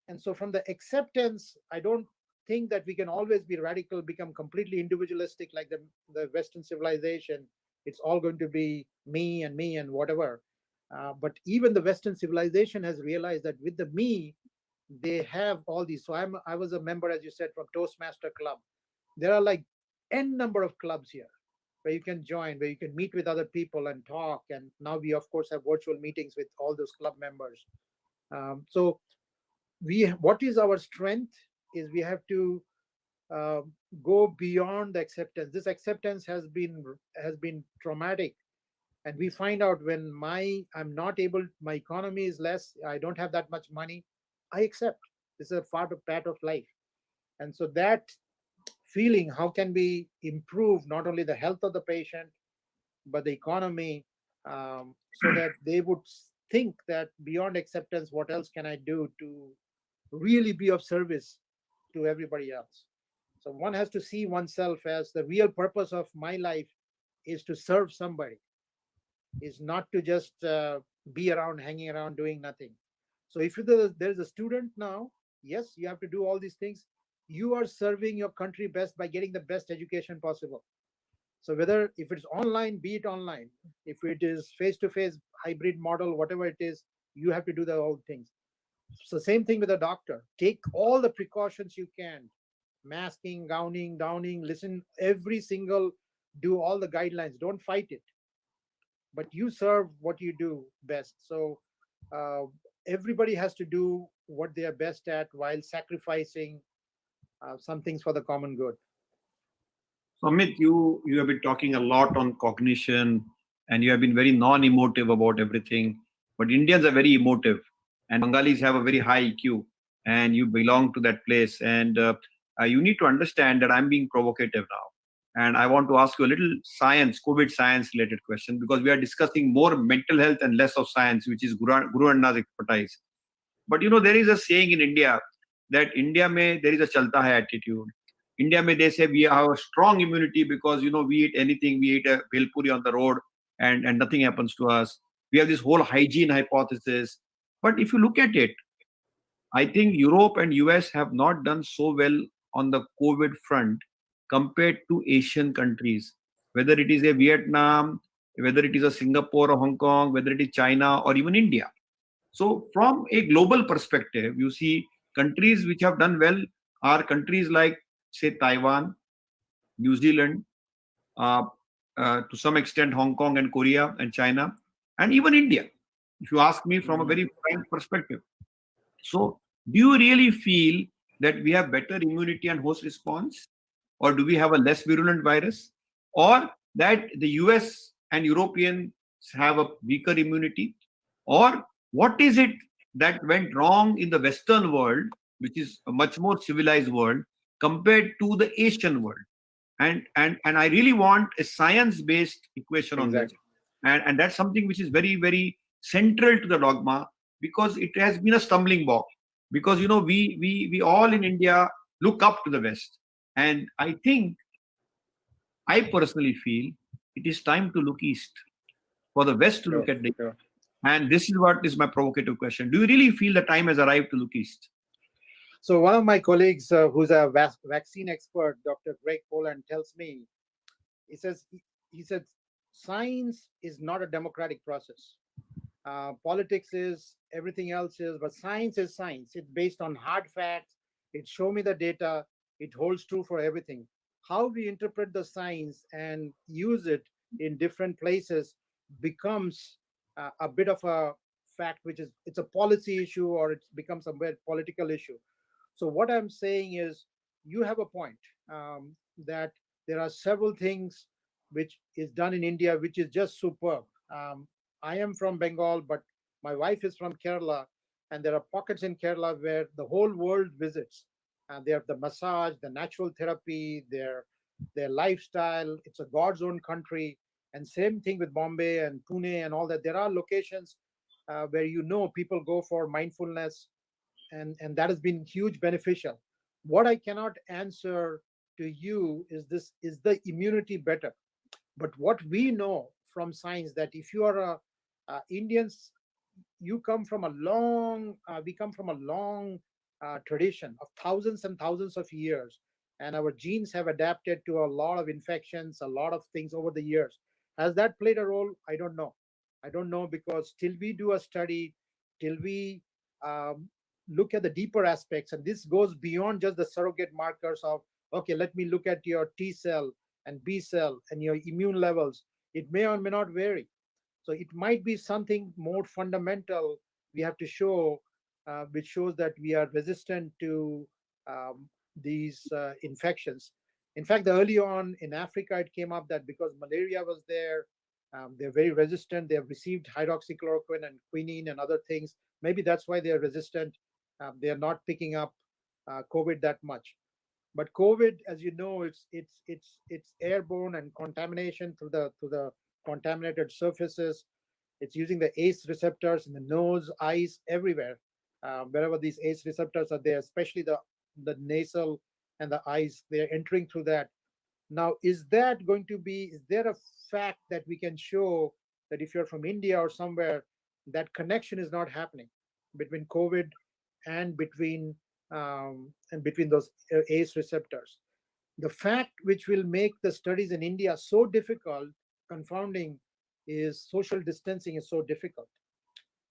And so from the acceptance, I don't think that we can always be radical, become completely individualistic like the Western civilization. It's all going to be me and whatever. But even the Western civilization has realized that with the me, they have all these. So I was a member, as you said, from Toastmaster Club. There are like n number of clubs here where you can join, where you can meet with other people and talk. And now we, of course, have virtual meetings with all those club members. So what is our strength is we have to go beyond the acceptance. This acceptance has been traumatic. And we find out when I'm not able, my economy is less, I don't have that much money, I accept. This is a part of life. And so that feeling, how can we improve not only the health of the patient, but the economy, so that they would think that beyond acceptance, what else can I do to really be of service to everybody else? So one has to see oneself as the real purpose of my life is to serve somebody, is not to just be around, hanging around, doing nothing. So if there's a student now, yes, you have to do all these things. You are serving your country best by getting the best education possible. So if it's online, be it online. If it is face-to-face hybrid model, whatever it is, you have to do the whole things. So same thing with a doctor. Take all the precautions you can. Masking, gowning, downing, listen, do all the guidelines. Don't fight it. But you serve what you do best. So everybody has to do what they are best at while sacrificing some things for the common good. So Amit, you have been talking a lot on cognition, and you have been very non-emotive about everything. But Indians are very emotive, and Bengalis have a very high EQ, and you belong to that place. And you need to understand that I'm being provocative now. And I want to ask you a little science, COVID science related question, because we are discussing more mental health and less of science, which is Guru Anna's expertise. But there is a saying in India that India mein there is a chalta hai attitude. India mein they say we have a strong immunity because we eat anything, we eat a bhel puri on the road and nothing happens to us. We have this whole hygiene hypothesis. But if you look at it, I think Europe and US have not done so well on the COVID front compared to Asian countries, whether it is a Vietnam, whether it is a Singapore or Hong Kong, whether it is China or even India. So, from a global perspective, you see countries which have done well are countries like, say, Taiwan, New Zealand, uh, to some extent, Hong Kong and Korea and China, and even India, if you ask me from a very frank perspective. So, do you really feel that we have better immunity and host response, or do we have a less virulent virus, or that the US and Europeans have a weaker immunity, or what is it that went wrong in the Western world, which is a much more civilized world, compared to the Asian world? And I really want a science-based equation on this, Exactly. and that's something which is very very central to the dogma, because it has been a stumbling block. Because we all in India look up to the West, and I personally feel it is time to look east, for the West to Sure, look at the. sure. And this is what is my provocative question: do you really feel the time has arrived to look east? So one of my colleagues, who's a vaccine expert, Dr. Greg Poland, tells me, he says, he said, science is not a democratic process. Politics is, everything else is, but science is science. It's based on hard facts. It show me the data. It holds true for everything. How we interpret the science and use it in different places becomes a bit of a fact, which is, it's a policy issue, or it becomes a bit political issue. So what I'm saying is, you have a point, that there are several things which is done in India, which is just superb. I am from Bengal, but my wife is from Kerala, and there are pockets in Kerala where the whole world visits. And they have the massage, the natural therapy, their lifestyle. It's a God's own country. And same thing with Bombay and Pune and all that. There are locations where people go for mindfulness, and that has been huge beneficial. What I cannot answer to you is this: is the immunity better? But what we know from science, that if you are Indians, you come from a long we come from a long tradition of thousands and thousands of years, and our genes have adapted to a lot of infections, a lot of things over the years. Has that played a role? I don't know, because till we do a study, till we um, look at the deeper aspects, and this goes beyond just the surrogate markers of, okay, let me look at your T cell and B cell and your immune levels. It may or may not vary. So it might be something more fundamental we have to show, which shows that we are resistant to these infections. In fact, early on in Africa, it came up that because malaria was there, they're very resistant. They have received hydroxychloroquine and quinine and other things. Maybe that's why they're resistant. They are not picking up COVID that much. But COVID, as you know, it's airborne and contamination through the contaminated surfaces. It's using the ACE receptors in the nose, eyes, everywhere. Wherever these ACE receptors are there, especially the nasal and the eyes, they're entering through that. Now, is there a fact that we can show that if you're from India or somewhere, that connection is not happening between COVID and between those ACE receptors? The fact which will make the studies in India so difficult, confounding, is social distancing is so difficult.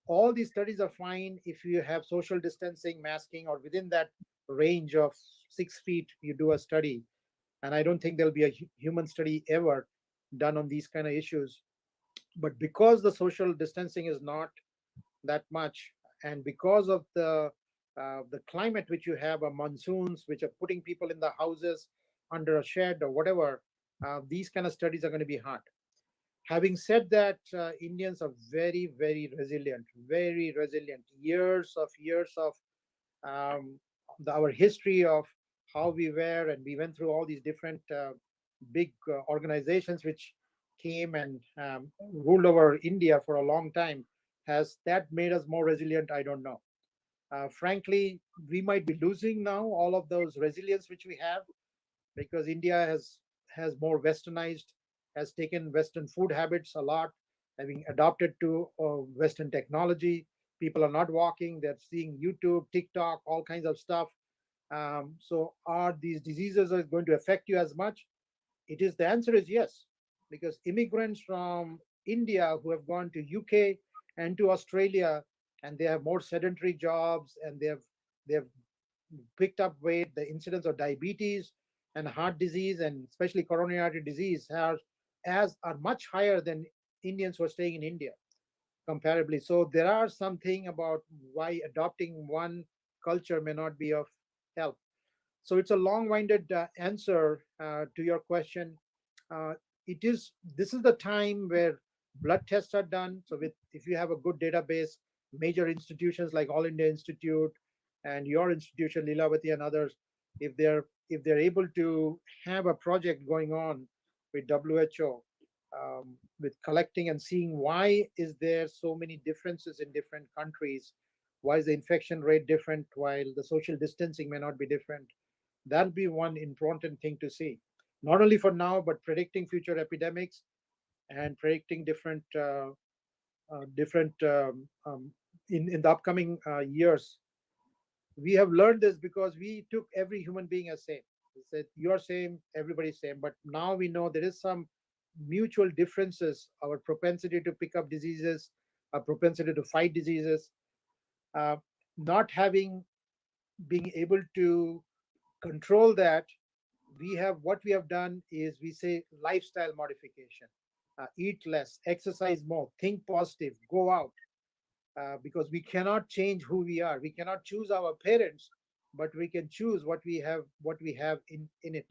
All these studies are fine if you have social distancing, masking, or within that range of 6 feet, you do a study. And I don't think there'll be a human study ever done on these kind of issues. But because the social distancing is not that much, and because of the climate which you have, monsoons which are putting people in the houses under a shed or whatever, these kind of studies are going to be hard. Having said that, Indians are very, very resilient, very resilient. Years of our history of how we were, and we went through all these different big organizations which came and ruled over India for a long time. Has that made us more resilient? I don't know. Frankly, we might be losing now all of those resilience which we have, because India has more westernized, has taken Western food habits a lot, having adopted to Western technology. People are not walking; they're seeing YouTube, TikTok, all kinds of stuff. So, are these diseases are going to affect you as much? It is, the answer is yes, because immigrants from India who have gone to UK and to Australia, and they have more sedentary jobs, and they have picked up weight. The incidence of diabetes and heart disease, and especially coronary artery disease, are much higher than Indians who are staying in India comparably. So there are something about why adopting one culture may not be of help. So it's a long-winded answer to your question. Uh, it is This is the time where blood tests are done. So if you have a good database, major institutions like All India Institute and your institution, Lilavati, and others, if they're able to have a project going on with WHO, with collecting and seeing why is there so many differences in different countries, why is the infection rate different while the social distancing may not be different. That'll be one important thing to see, not only for now, but predicting future epidemics and predicting different in the upcoming years. We have learned this because we took every human being as same. We said you are same, everybody's same. But now we know there is some mutual differences. Our propensity to pick up diseases, our propensity to fight diseases, uh, not having being able to control that. What we have done is we say lifestyle modification. Eat less, exercise more, think positive, go out, because we cannot change who we are. We cannot choose our parents, but we can choose what we have in it.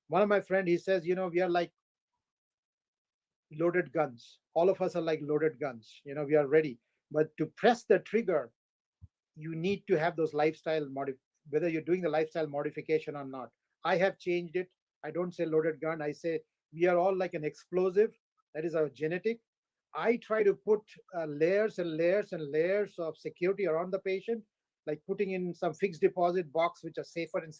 One of my friend, he says, we are like loaded guns. All of us are like loaded guns. We are ready, but to press the trigger, you need to have those whether you're doing the lifestyle modification or not. I have changed it. I don't say loaded gun. I say we are all like an explosive. That is our genetic. I try to put layers and layers and layers of security around the patient, like putting in some fixed deposit box, which are safer and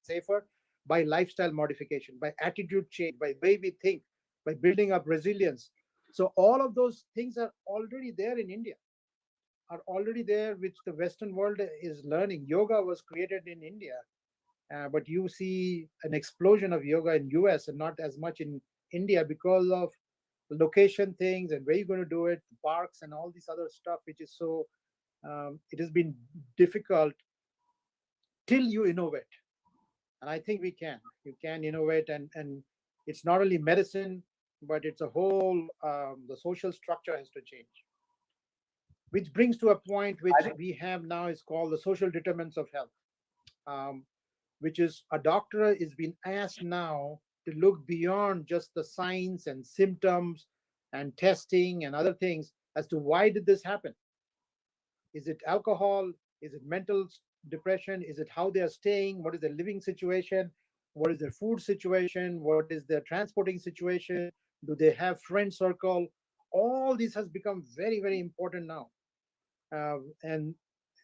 safer, by lifestyle modification, by attitude change, by way we think, by building up resilience. So all of those things are already there in India, are already there, which the Western world is learning. Yoga was created in India, but you see an explosion of yoga in US and not as much in India because of location things and where you're going to do it, parks and all this other stuff, which is so, it has been difficult till you innovate. And I think you can innovate, and it's not only medicine, but it's a whole, the social structure has to change. Which brings to a point which we have now is called the social determinants of health, um, which is a doctor is being asked now to look beyond just the signs and symptoms and testing and other things as to why did this happen. Is it alcohol? Is it mental depression? Is it how they are staying? What is their living situation? What is their food situation? What is their transporting situation? Do they have friend circle? All this has become very, very important now. And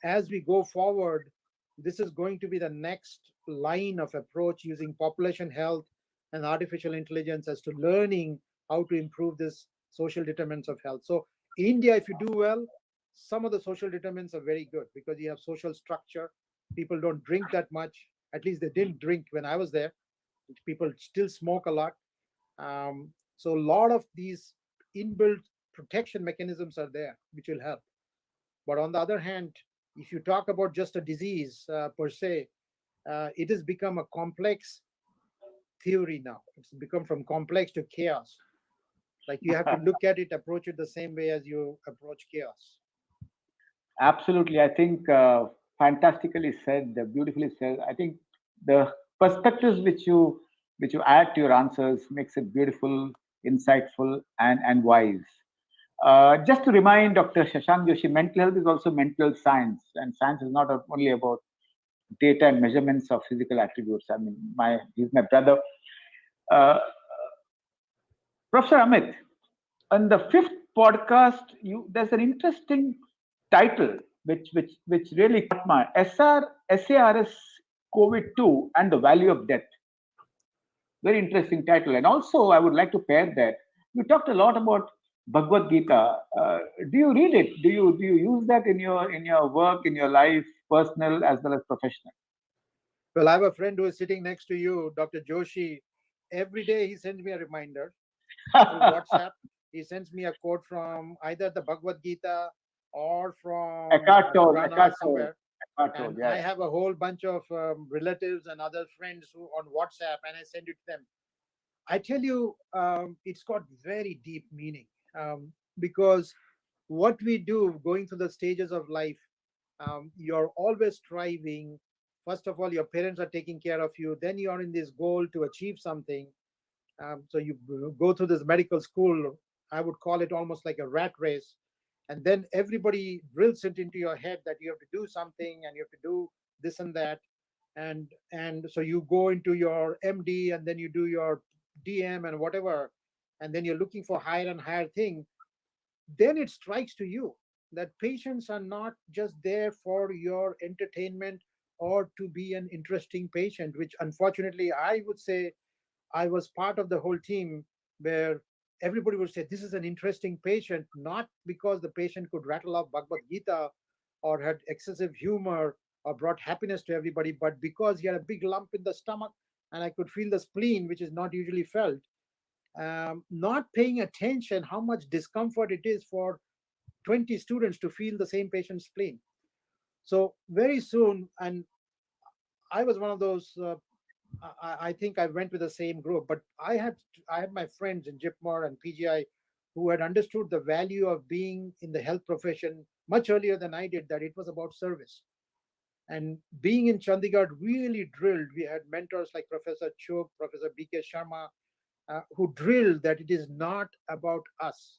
as we go forward, this is going to be the next line of approach, using population health and artificial intelligence as to learning how to improve this social determinants of health. So India, if you do well, some of the social determinants are very good because you have social structure. People don't drink that much. At least they didn't drink when I was there. People still smoke a lot. So a lot of these inbuilt protection mechanisms are there, which will help. But on the other hand, if you talk about just a disease per se, it has become a complex theory now. It's become from complex to chaos. Like you have to look at it, approach it the same way as you approach chaos. Absolutely. I think fantastically said, beautifully said. I think the perspectives which you add to your answers makes it beautiful. insightful, and wise. Just to remind Dr. Shashank Joshi, mental health is also mental science, and science is not only about data and measurements of physical attributes. I mean, he's my brother. Uh, Professor Amit, on the fifth podcast, there's an interesting title which really caught my SARS COVID-2 and the value of death. Very interesting title. And also, I would like to pair that. You talked a lot about Bhagavad Gita. Do you read it? Do you use that in your work, in your life, personal as well as professional? Well, I have a friend who is sitting next to you, Dr. Joshi. Every day he sends me a reminder through WhatsApp. He sends me a quote from either the Bhagavad Gita or from Eckhart Tolle, Purana somewhere. And yeah. I have a whole bunch of relatives and other friends who on WhatsApp, and I send it to them. I tell you, it's got very deep meaning, because what we do going through the stages of life, you're always striving. First of all, your parents are taking care of you. Then you are in this goal to achieve something. So you go through this medical school. I would call it almost like a rat race. And then everybody drills it into your head that you have to do something and you have to do this and that. And so you go into your MD and then you do your DM and whatever. And then you're looking for higher and higher thing. Then it strikes to you that patients are not just there for your entertainment or to be an interesting patient, which unfortunately I would say I was part of the whole team where everybody would say, this is an interesting patient, not because the patient could rattle off Bhagavad Gita or had excessive humor or brought happiness to everybody, but because he had a big lump in the stomach and I could feel the spleen, which is not usually felt. Not paying attention how much discomfort it is for 20 students to feel the same patient's spleen. So very soon, and I was one of those. I think I went with the same group, but I had my friends in JIPMER and PGI who had understood the value of being in the health profession much earlier than I did. That it was about service, and being in Chandigarh really drilled. We had mentors like Professor Chuk, Professor B.K. Sharma, who drilled that it is not about us,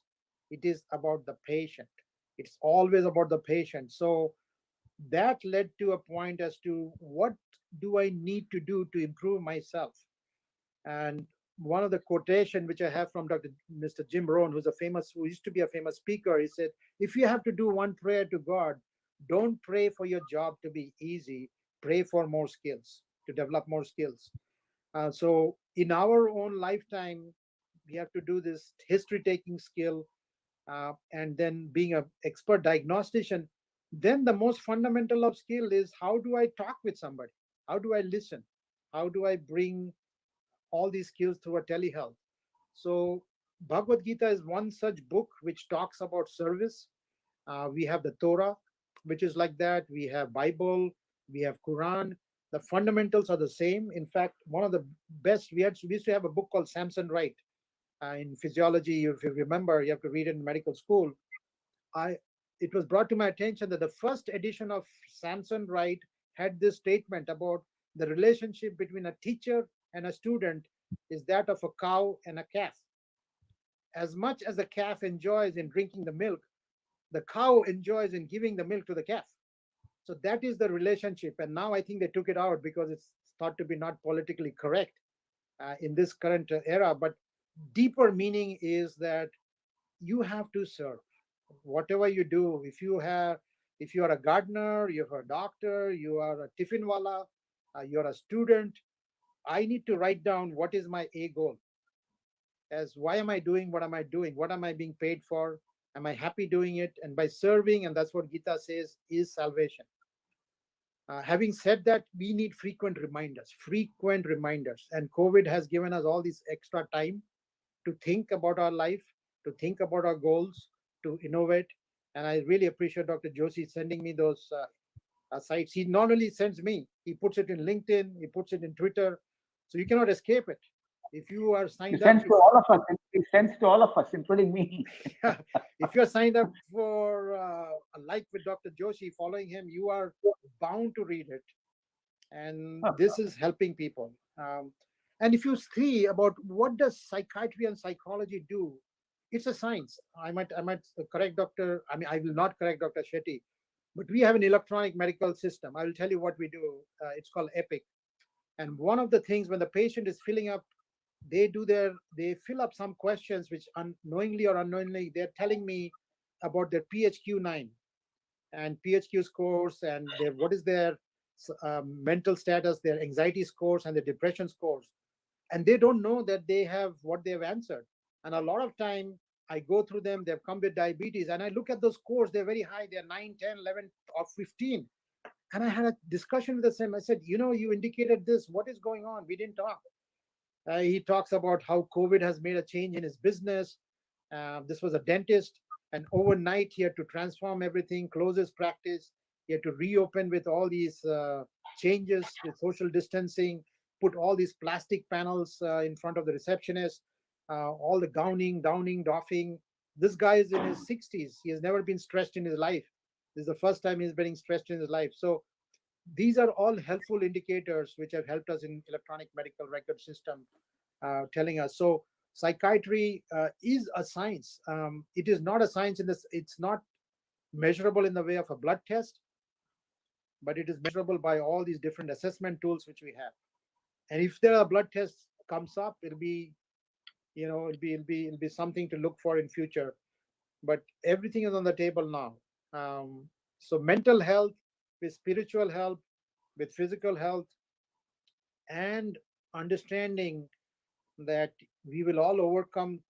it is about the patient. It's always about the patient. So that led to a point as to what do I need to do to improve myself. And one of the quotation which I have from Mr. Jim Rohn, who used to be a famous speaker, he said, if you have to do one prayer to God, don't pray for your job to be easy, pray for more skills, to develop more skills. So in our own lifetime, we have to do this history taking skill, and then being an expert diagnostician. Then the most fundamental of skill is how do I talk with somebody? How do I listen? How do I bring all these skills through a telehealth? So Bhagavad Gita is one such book which talks about service. We have the Torah, which is like that. We have Bible, we have Quran. The fundamentals are the same. In fact, one of the best, we used to have a book called Samson Wright. In physiology, if you remember, you have to read it in medical school. It was brought to my attention that the first edition of Samson Wright had this statement about the relationship between a teacher and a student is that of a cow and a calf. As much as the calf enjoys in drinking the milk, the cow enjoys in giving the milk to the calf. So that is the relationship. And now I think they took it out because it's thought to be not politically correct in this current era. But deeper meaning is that you have to serve. Whatever you do, if you are a gardener, you're a doctor, you are a tiffin wala, you're a student, I need to write down what is my A goal. As why am I doing what am I doing? What am I being paid for? Am I happy doing it? And by serving, and that's what Gita says, is salvation. Having said that, we need frequent reminders. And COVID has given us all this extra time to think about our life, to think about our goals, to innovate. And I really appreciate Dr. Joshi sending me those sites. He not only sends me, he puts it in LinkedIn, he puts it in Twitter. So you cannot escape it. If you are signed up, to all of us. He sends to all of us, including me. If you're signed up for a Life with Dr. Joshi, following him, you are bound to read it. And this is helping people. And if you see about what does psychiatry and psychology do, it's a science. I might correct Dr. I mean, I will not correct Dr. Shetty, but we have an electronic medical system. I will tell you what we do. It's called Epic. And one of the things when the patient is filling up, they fill up some questions which unknowingly or unknowingly they're telling me about their PHQ-9 and PHQ scores and what is their mental status, their anxiety scores and their depression scores. And they don't know that they have what they've answered. And a lot of time I go through them, they've come with diabetes, and I look at those scores, they're very high, they're 9, 10, 11, or 15. And I had a discussion with the same. I said, you indicated this. What is going on? We didn't talk. He talks about how COVID has made a change in his business. This was a dentist, and overnight he had to transform everything, close his practice. He had to reopen with all these changes, with social distancing, put all these plastic panels in front of the receptionist, all the gowning, doffing. This guy is in his 60s. He has never been stressed in his life. This is the first time he's been stressed in his life. So these are all helpful indicators which have helped us in electronic medical record system, telling us. So psychiatry is a science. It is not a science in this. It's not measurable in the way of a blood test, but it is measurable by all these different assessment tools which we have. And if there are blood tests comes up, it'll be something to look for in future. But everything is on the table now. So mental health with spiritual health, with physical health, and understanding that we will all overcome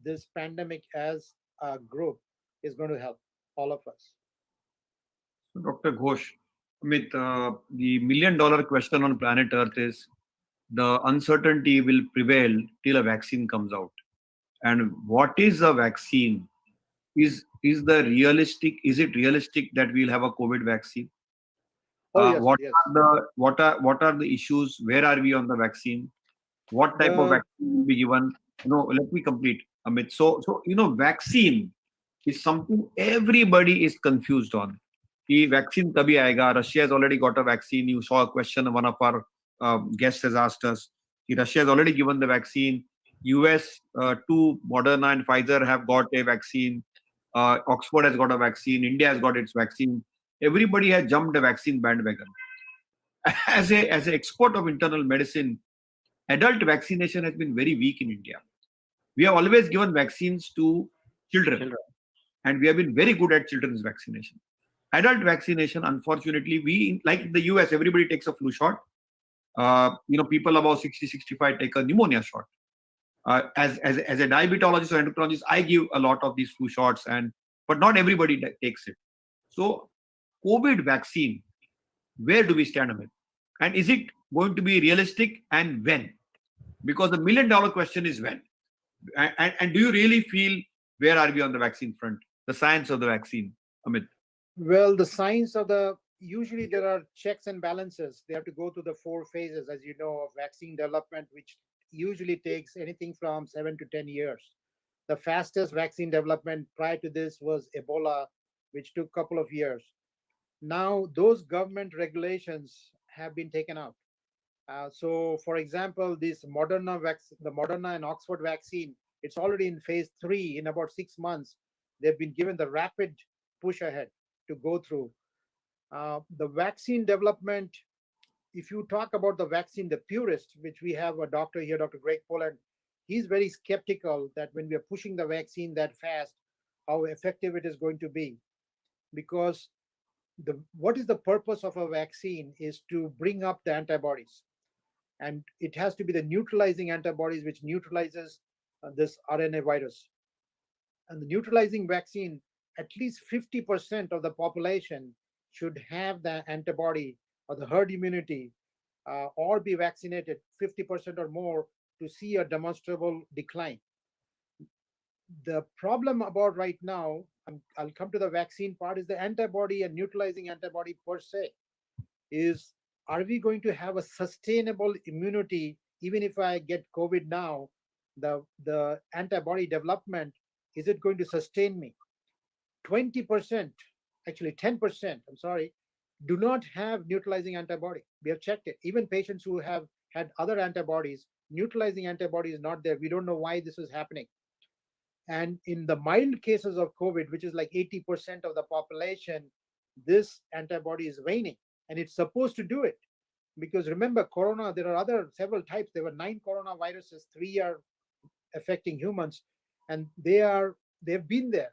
this pandemic as a group is going to help all of us. Dr. Ghosh, Amit, the million-dollar question on planet Earth is the uncertainty will prevail till a vaccine comes out. And what is a vaccine? Is it realistic that we'll have a COVID vaccine? Oh, yes, what yes. what are the issues? Where are we on the vaccine? What type of vaccine will be given? Let me complete, Amit. So vaccine is something everybody is confused on. कि vaccine kabhi aayega? Russia has already got a vaccine. You saw a question one of our guests has asked us. Russia has already given the vaccine. US, two Moderna and Pfizer have got a vaccine. Oxford has got a vaccine. India has got its vaccine. Everybody has jumped a vaccine bandwagon. As an expert of internal medicine, adult vaccination has been very weak in India. We have always given vaccines to children. And we have been very good at children's vaccination. Adult vaccination, unfortunately, like in the US, everybody takes a flu shot. People above 60, 65 take a pneumonia shot. As a diabetologist or endocrinologist, I give a lot of these flu shots, but not everybody takes it. So, COVID vaccine, where do we stand on it? And is it going to be realistic, and when? Because the million-dollar question is when. And do you really feel where are we on the vaccine front? The science of the vaccine, Amit? Well, the science of usually there are checks and balances. They have to go through the 4 phases, as you know, of vaccine development, which usually takes anything from 7 to 10 years. The fastest vaccine development prior to this was Ebola, which took a couple of years. Now, those government regulations have been taken out. So, for example, the Moderna and Oxford vaccine, it's already in phase 3 in about 6 months. They've been given the rapid push ahead to go through. The vaccine development, if you talk about the vaccine, the purist, which we have a doctor here, Dr. Greg Poland, he's very skeptical that when we are pushing the vaccine that fast, how effective it is going to be. Because what is the purpose of a vaccine is to bring up the antibodies. And it has to be the neutralizing antibodies, which neutralizes this RNA virus. And the neutralizing vaccine, at least 50% of the population should have the antibody or the herd immunity or be vaccinated 50% or more to see a demonstrable decline. The problem about right now, I'll come to the vaccine part, is the antibody and neutralizing antibody per se. Are we going to have a sustainable immunity even if I get COVID now? The antibody development, is it going to sustain me? 20%, actually 10%, I'm sorry, do not have neutralizing antibody. We have checked it. Even patients who have had other antibodies neutralizing antibody is not there. We don't know why this is happening. And in the mild cases of COVID, which is like 80% of the population, this antibody is waning, and it's supposed to do it. Because remember, corona, there are other several types. There were 9 coronaviruses, 3 are affecting humans, and they've been there.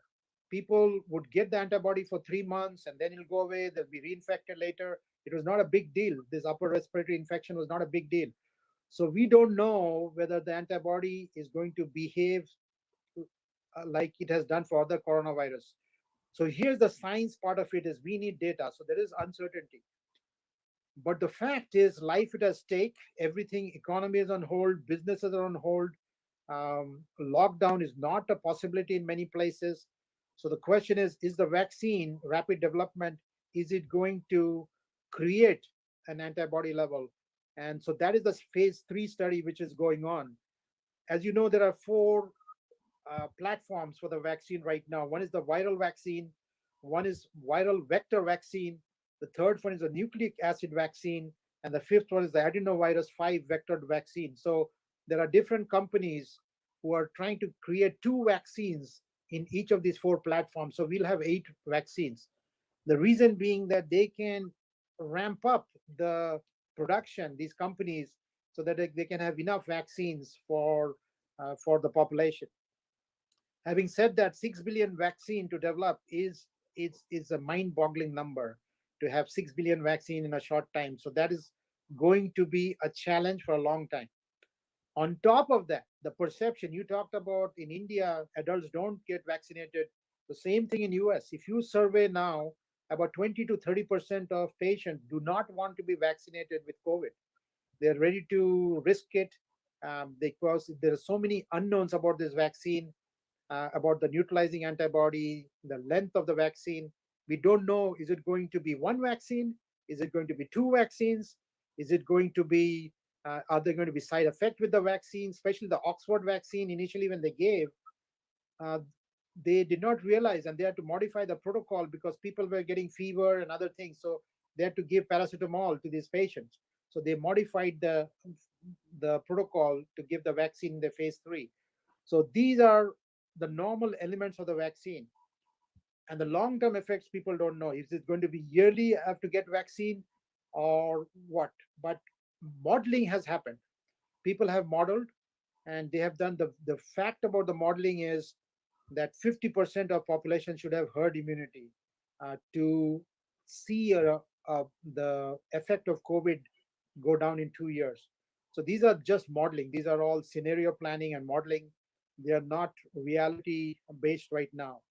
People would get the antibody for 3 months and then it'll go away, they'll be reinfected later. It was not a big deal. This upper respiratory infection was not a big deal. So we don't know whether the antibody is going to behave like it has done for other coronavirus. So here's the science part of it: is we need data. So there is uncertainty. But the fact is, life is at stake. Everything, economy is on hold, businesses are on hold. Lockdown is not a possibility in many places. So the question is the vaccine rapid development, is it going to create an antibody level? And so that is the phase 3 study which is going on. As you know, there are 4 platforms for the vaccine right now. One is the viral vaccine, one is viral vector vaccine, the third one is a nucleic acid vaccine, and the fifth one is the adenovirus 5 vectored vaccine. So there are different companies who are trying to create 2 vaccines in each of these 4 platforms. So we'll have 8 vaccines. The reason being that they can ramp up the production, these companies, so that they can have enough vaccines for the population. Having said that, 6 billion vaccine to develop is a mind-boggling number, to have 6 billion vaccine in a short time. So that is going to be a challenge for a long time. On top of that, the perception you talked about, in India, adults don't get vaccinated. The same thing in US. If you survey now, about 20 to 30% of patients do not want to be vaccinated with COVID. They're ready to risk it, because there are so many unknowns about this vaccine, about the neutralizing antibody, the length of the vaccine. We don't know, is it going to be 1 vaccine? Is it going to be 2 vaccines? Is it going to be, are there going to be side effects with the vaccine? Especially the Oxford vaccine, initially when they gave, they did not realize, and they had to modify the protocol because people were getting fever and other things. So they had to give paracetamol to these patients. So they modified the protocol to give the vaccine in the phase 3. So these are the normal elements of the vaccine. And the long-term effects, people don't know. Is it going to be yearly, I have to get vaccine, or what? But modeling has happened. People have modeled, and they have done the fact about the modeling is that 50% of population should have herd immunity to see the effect of COVID go down in 2 years. So these are just modeling. These are all scenario planning and modeling. They are not reality based right now.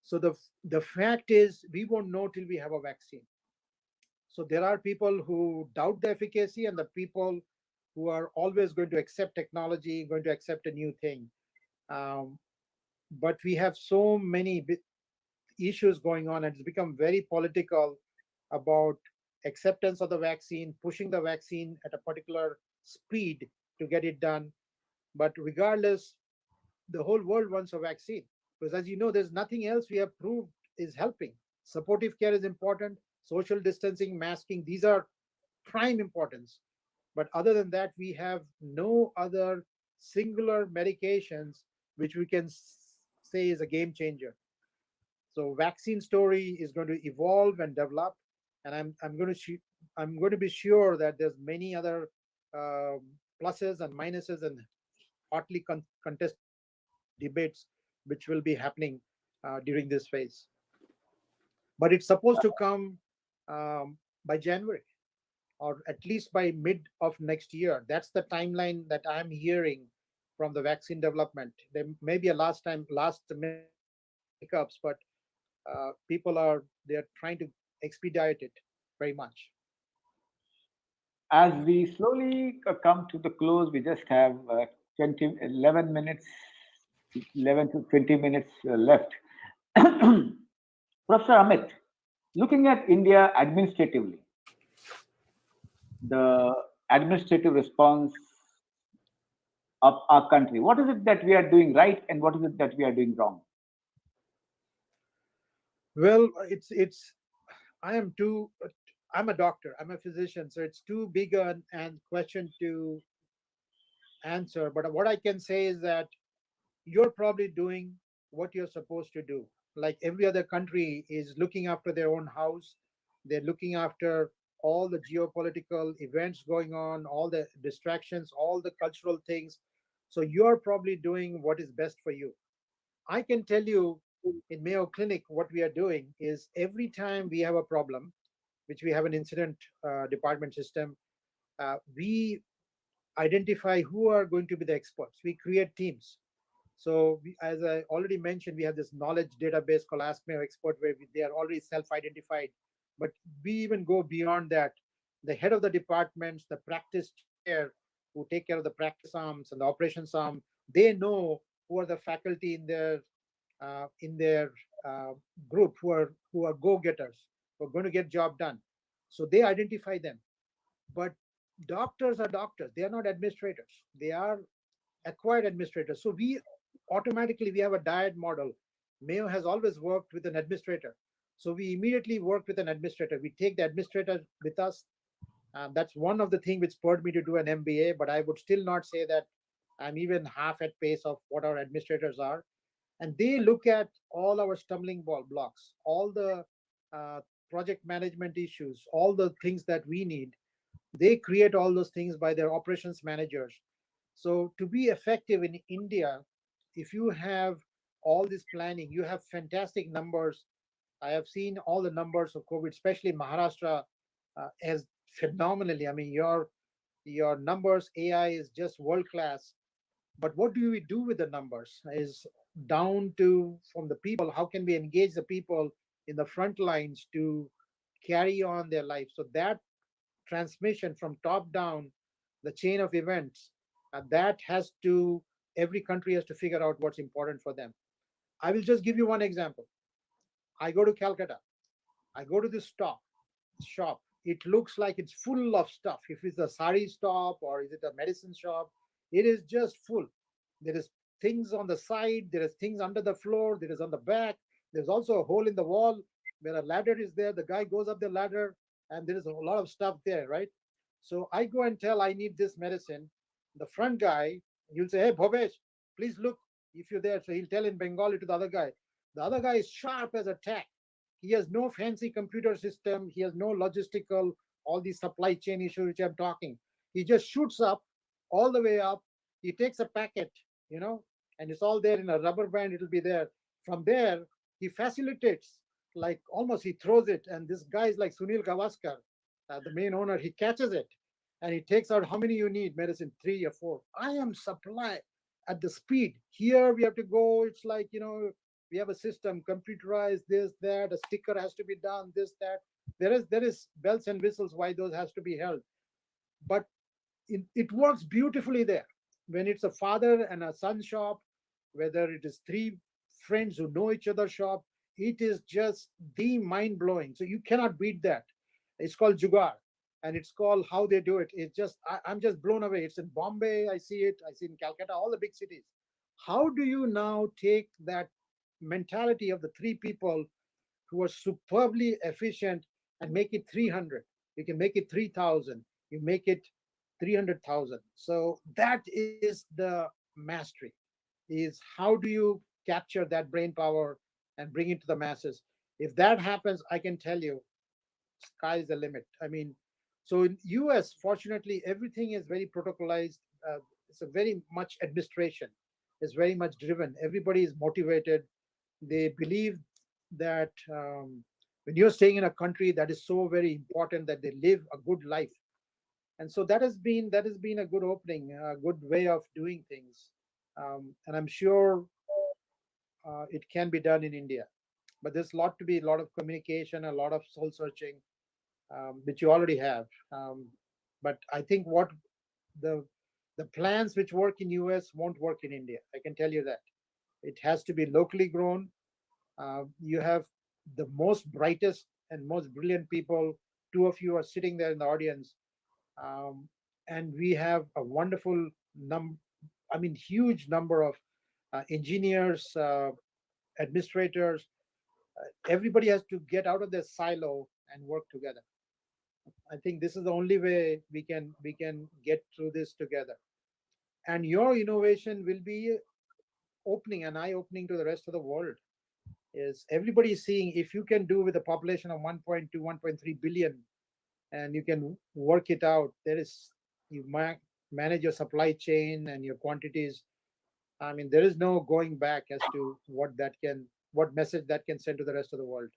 So the fact is, we won't know till we have a vaccine. So there are people who doubt the efficacy, and the people who are always going to accept technology, going to accept a new thing. But we have so many issues going on, and it's become very political about acceptance of the vaccine, pushing the vaccine at a particular speed to get it done. But regardless, the whole world wants a vaccine, because as you know, there's nothing else we have proved is helping. Supportive care is important, social distancing, masking, these are prime importance. But other than that, we have no other singular medications which we can say is a game changer. So vaccine story is going to evolve and develop, and I'm going to be sure that there's many other pluses and minuses and hotly contested debates which will be happening during this phase. But it's supposed to come by January, or at least by mid of next year. That's the timeline that I'm hearing from the vaccine development. There may be a last hiccups, but they're trying to expedite it very much. As we slowly come to the close, we just have 11 minutes, 11 to 20 minutes left. Professor Amit, looking at India administratively, the administrative response of our country, what is it that we are doing right and what is it that we are doing wrong? Well, I'm a doctor, I'm a physician, so it's too big an question to answer, but what I can say is that you're probably doing what you're supposed to do. Like every other country is looking after their own house. They're looking after all the geopolitical events going on, all the distractions, all the cultural things. So you're probably doing what is best for you. I can tell you in Mayo Clinic, what we are doing is every time we have a problem, which we have an incident department system, we identify who are going to be the experts. We create teams. So, as I already mentioned, we have this knowledge database called Ask Mayo Expert, where they are already self-identified. But we even go beyond that. The head of the departments, the practice chair, who take care of the practice arms and the operations arm, they know who are the faculty in their group who are go-getters, who are going to get job done. So they identify them. But doctors are doctors; they are not administrators. They are acquired administrators. So we have a dyad model. Mayo has always worked with an administrator. So we immediately work with an administrator. We take the administrator with us. That's one of the things which spurred me to do an MBA, but I would still not say that I'm even half at pace of what our administrators are. And they look at all our stumbling blocks, all the uh, project management issues, all the things that we need. They create all those things by their operations managers. So to be effective in India, if you have all this planning, you have fantastic numbers. I have seen all the numbers of COVID, especially Maharashtra, as phenomenally. I mean, your numbers, AI is just world class. But what do we do with the numbers is down to from the people. How can we engage the people in the front lines to carry on their life? So that transmission from top down, the chain of events, that has to every country has to figure out what's important for them. I will just give you one example. I go to Calcutta. I go to this shop. It looks like it's full of stuff. If it's a sari shop or is it a medicine shop, it is just full. There is things on the side, there is things under the floor, there is on the back. There's also a hole in the wall where a ladder is there. The guy goes up the ladder and there is a lot of stuff there, right? So I go and tell I need this medicine. The front guy, he'll say, "Hey, Bhobesh, please look if you're there." So he'll tell in Bengali to the other guy. The other guy is sharp as a tack. He has no fancy computer system. He has no logistical, all these supply chain issues which I'm talking. He just shoots up all the way up. He takes a packet, you know, and it's all there in a rubber band. It'll be there. From there, he facilitates, like almost he throws it. And this guy is like Sunil Gavaskar, the main owner. He catches it and he takes out how many you need medicine, 3 or 4. I am supply at the speed. Here we have to go. It's like, we have a system computerized, this that a sticker has to be done, this that there is bells and whistles why those has to be held. But it works beautifully there when it's a father and a son shop, whether it is three friends who know each other shop. It is just the mind blowing, so you cannot beat that. It's called jugar, and it's called how they do it. It's just I'm just blown away. It's in Bombay, I see in Calcutta, all the big cities. How do you now take that mentality of the three people who are superbly efficient and make it 300? You can make it 3,000. You make it 300,000. So that is the mastery. Is how do you capture that brain power and bring it to the masses? If that happens, I can tell you, sky is the limit. I mean, so in US, fortunately, everything is very protocolized. It's a very much administration. It's very much driven. Everybody is motivated. They believe that when you're staying in a country, that is so very important that they live a good life. And so that has been a good opening, a good way of doing things. And I'm sure it can be done in India. But there's a lot of communication, a lot of soul searching, which you already have. But I think what the the plans which work in US won't work in India. I can tell you that. It has to be locally grown. You have the most brightest and most brilliant people. Two of you are sitting there in the audience, um, and we have a wonderful huge number of engineers, administrators. Everybody has to get out of their silo and work together. I think this is the only way we can get through this together. And your innovation will be opening an eye opening to the rest of the world. Is everybody is seeing if you can do with a population of 1.2, 1.3 billion, and you can work it out, there is you manage your supply chain and your quantities. I mean, there is no going back as to what message that can send to the rest of the world.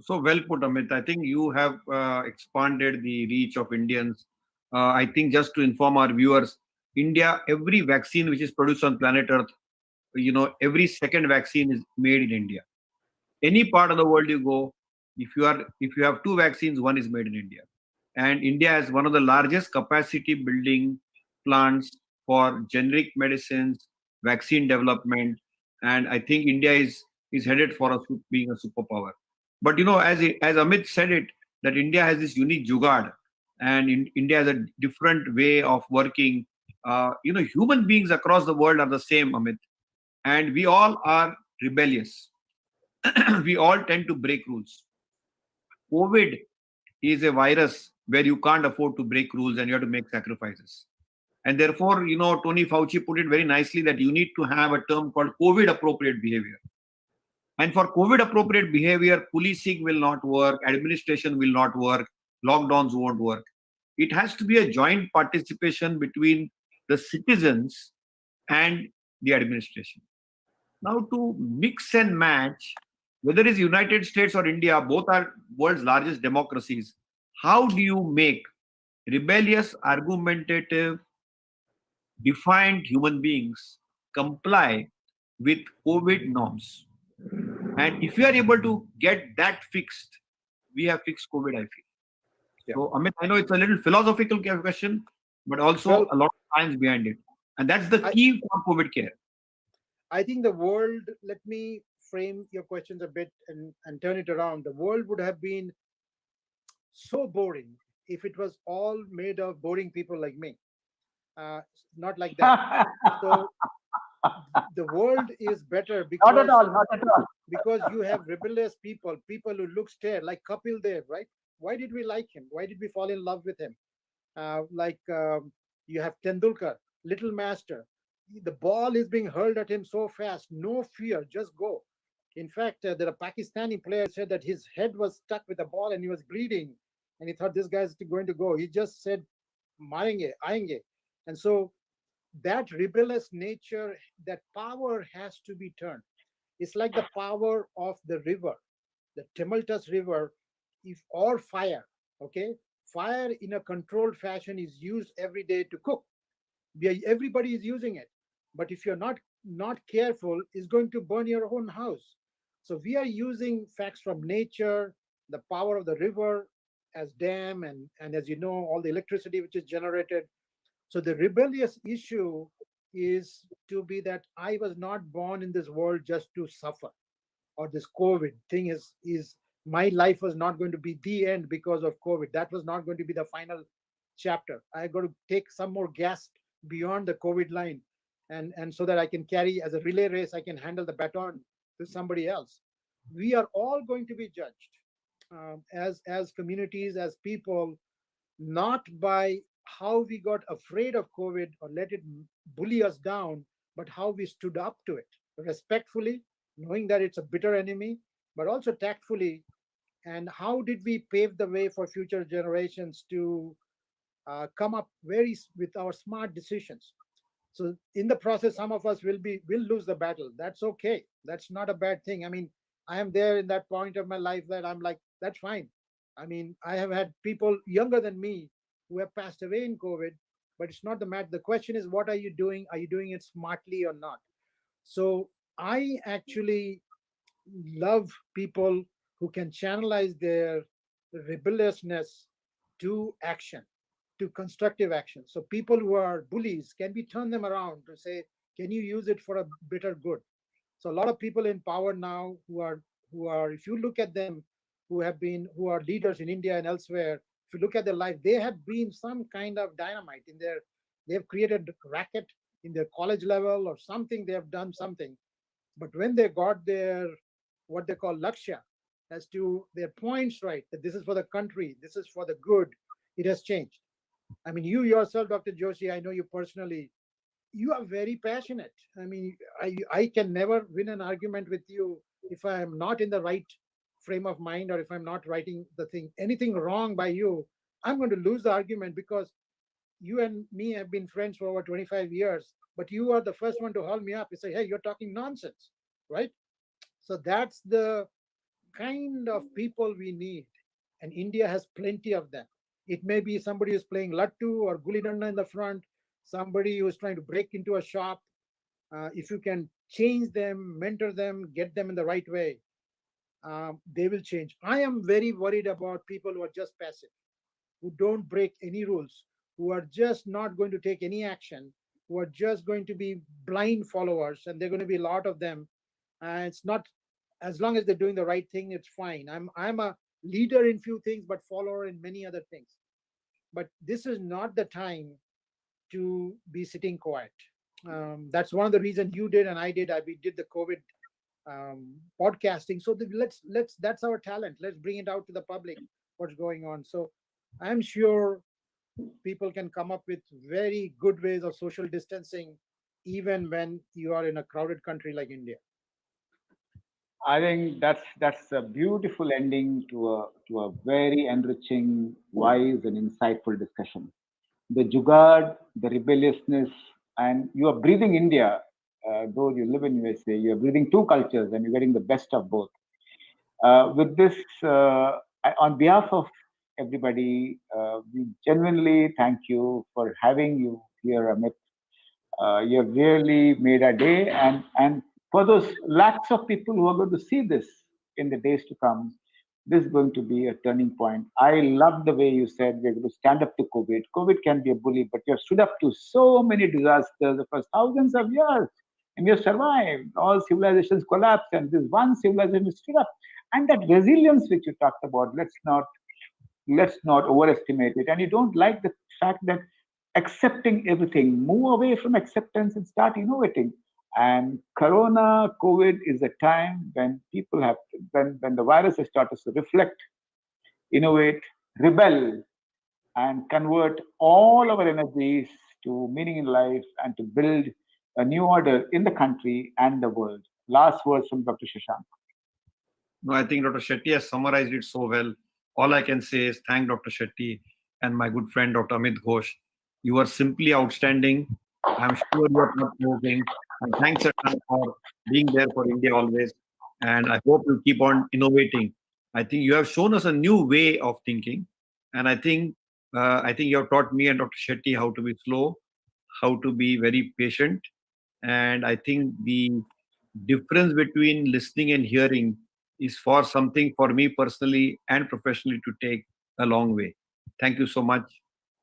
So well put, Amit. I think you have expanded the reach of Indians. I think just to inform our viewers, India, every vaccine which is produced on planet Earth, every second vaccine is made in India. Any part of the world you go, if you have two vaccines, one is made in India. And India has one of the largest capacity building plants for generic medicines, vaccine development, and I think India is headed for being a superpower. But as Amit said it, that India has this unique jugaad, and India has a different way of working. Human beings across the world are the same, Amit, and we all are rebellious. We all tend to break rules. COVID is a virus where you can't afford to break rules and you have to make sacrifices. And therefore, Tony Fauci put it very nicely that you need to have a term called COVID appropriate behavior. And for COVID appropriate behavior, policing will not work, administration will not work, lockdowns won't work. It has to be a joint participation between the citizens and the administration. Now, to mix and match, whether it's United States or India, both are world's largest democracies. How do you make rebellious, argumentative, defiant human beings comply with COVID norms? And if we are able to get that fixed, we have fixed COVID, I feel. Yeah. So, Amit, I know it's a little philosophical question, but also Well, a lot of science behind it. And that's the key for COVID care. I think the world, let me frame your questions a bit and turn it around. The world would have been so boring if it was all made of boring people like me. Uh, Not like that. So the world is better Not at all, not at all. because you have rebellious people, people who look scared, like Kapil Dev, right? Why did we like him? Why did we fall in love with him? You have Tendulkar, little master. The ball is being hurled at him so fast, no fear, just go. In fact, there are Pakistani players said that his head was stuck with the ball and he was bleeding, and he thought this guy's going to go. He just said, "Marenge, aayenge," and so that rebellious nature, that power has to be turned. It's like the power of the river, the tumultuous river, if or fire. Okay, fire in a controlled fashion is used every day to cook. Everybody is using it, but if you're not careful, it's going to burn your own house. So we are using facts from nature, the power of the river as dam, and as you know, all the electricity which is generated. So the rebellious issue is to be that I was not born in this world just to suffer, or this COVID thing is my life was not going to be the end because of COVID. That was not going to be the final chapter. I got to take some more gas beyond the COVID line, and so that I can carry as a relay race, I can handle the baton to somebody else. We are all going to be judged as communities, as people, not by how we got afraid of COVID or let it bully us down, but how we stood up to it respectfully, knowing that it's a bitter enemy, but also tactfully. And how did we pave the way for future generations to come up with our smart decisions? So in the process, some of us will lose the battle. That's okay. That's not a bad thing. I mean, I am there in that point of my life that I'm like, that's fine. I mean, I have had people younger than me who have passed away in COVID, but it's not the matter. The question is, what are you doing? Are you doing it smartly or not? So I actually love people who can channelize their rebelliousness to action, to constructive action. So people who are bullies, can we turn them around to say, can you use it for a better good? So a lot of people in power now who are, if you look at them, who are leaders in India and elsewhere, if you look at their life, they have been some kind of dynamite in their, they have created racket in their college level or something, they have done something. But when they got their, what they call lakshya, as to their points right, that this is for the country, this is for the good, it has changed. I mean, you yourself, Dr. Joshi, I know you personally, you are very passionate. I mean, I can never win an argument with you if I am not in the right frame of mind, or if I'm not writing the thing, anything wrong by you, I'm going to lose the argument, because you and me have been friends for over 25 years, but you are the first one to haul me up and say, hey, you're talking nonsense, right? So that's the kind of people we need. And India has plenty of them. It may be somebody who's playing Lattu or Guli Danda in the front, somebody who's trying to break into a shop. If you can change them, mentor them, get them in the right way, they will change. I am very worried about people who are just passive, who don't break any rules, who are just not going to take any action, who are just going to be blind followers, and they're going to be a lot of them. And it's not, as long as they're doing the right thing, it's fine. I'm a leader in few things, but follower in many other things. But this is not the time to be sitting quiet. That's one of the reasons you did and I did. We did the COVID podcasting. So let's that's our talent. Let's bring it out to the public. What's going on? So I'm sure people can come up with very good ways of social distancing, even when you are in a crowded country like India. I think that's a beautiful ending to a very enriching, wise, and insightful discussion. The jugaad, the rebelliousness, and you are breathing India. Though you live in USA, you are breathing two cultures, and you're getting the best of both. With this, on behalf of everybody, we genuinely thank you for having you here, Amit. You have really made our day, and for those lakhs of people who are going to see this in the days to come, this is going to be a turning point. I love the way you said we're going to stand up to COVID. COVID can be a bully, but you have stood up to so many disasters across thousands of years, and you have survived. All civilizations collapsed, and this one civilization stood up. And that resilience which you talked about, let's not overestimate it. And you don't like the fact that accepting everything, move away from acceptance and start innovating. And Corona, COVID is a time when people have, when the virus has taught us to reflect, innovate, rebel, and convert all our energies to meaning in life and to build a new order in the country and the world. Last words from Dr. Shashank. No, I think Dr. Shetty has summarized it so well. All I can say is thank Dr. Shetty and my good friend Dr. Amit Ghosh. You are simply outstanding. I'm sure you are not joking. And thanks a ton for being there for India always. And I hope you keep on innovating. I think you have shown us a new way of thinking, and I think you have taught me and Dr. Shetty how to be slow, how to be very patient, and I think the difference between listening and hearing is for something for me personally and professionally to take a long way. Thank you so much,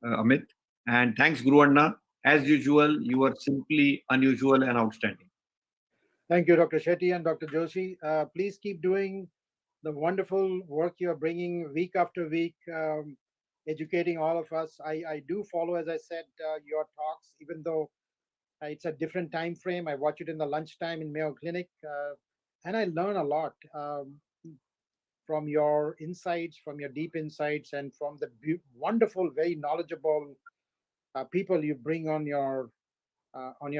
Amit. And thanks, Guru Anna. As usual, you are simply unusual and outstanding. Thank you, Dr. Shetty and Dr. Joshi. Please keep doing the wonderful work you are bringing week after week, educating all of us. I do follow, as I said, your talks, even though it's a different time frame. I watch it in the lunchtime in Mayo Clinic, and I learn a lot from your insights, from your deep insights, and from the wonderful, very knowledgeable people you bring on your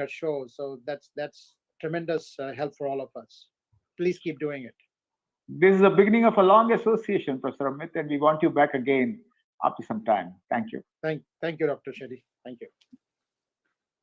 show. So that's tremendous help for all of us. Please keep doing it. This is the beginning of a long association, Professor Amit, and we want you back again after some time. Thank you. Thank you, Dr. Shetty. Thank you.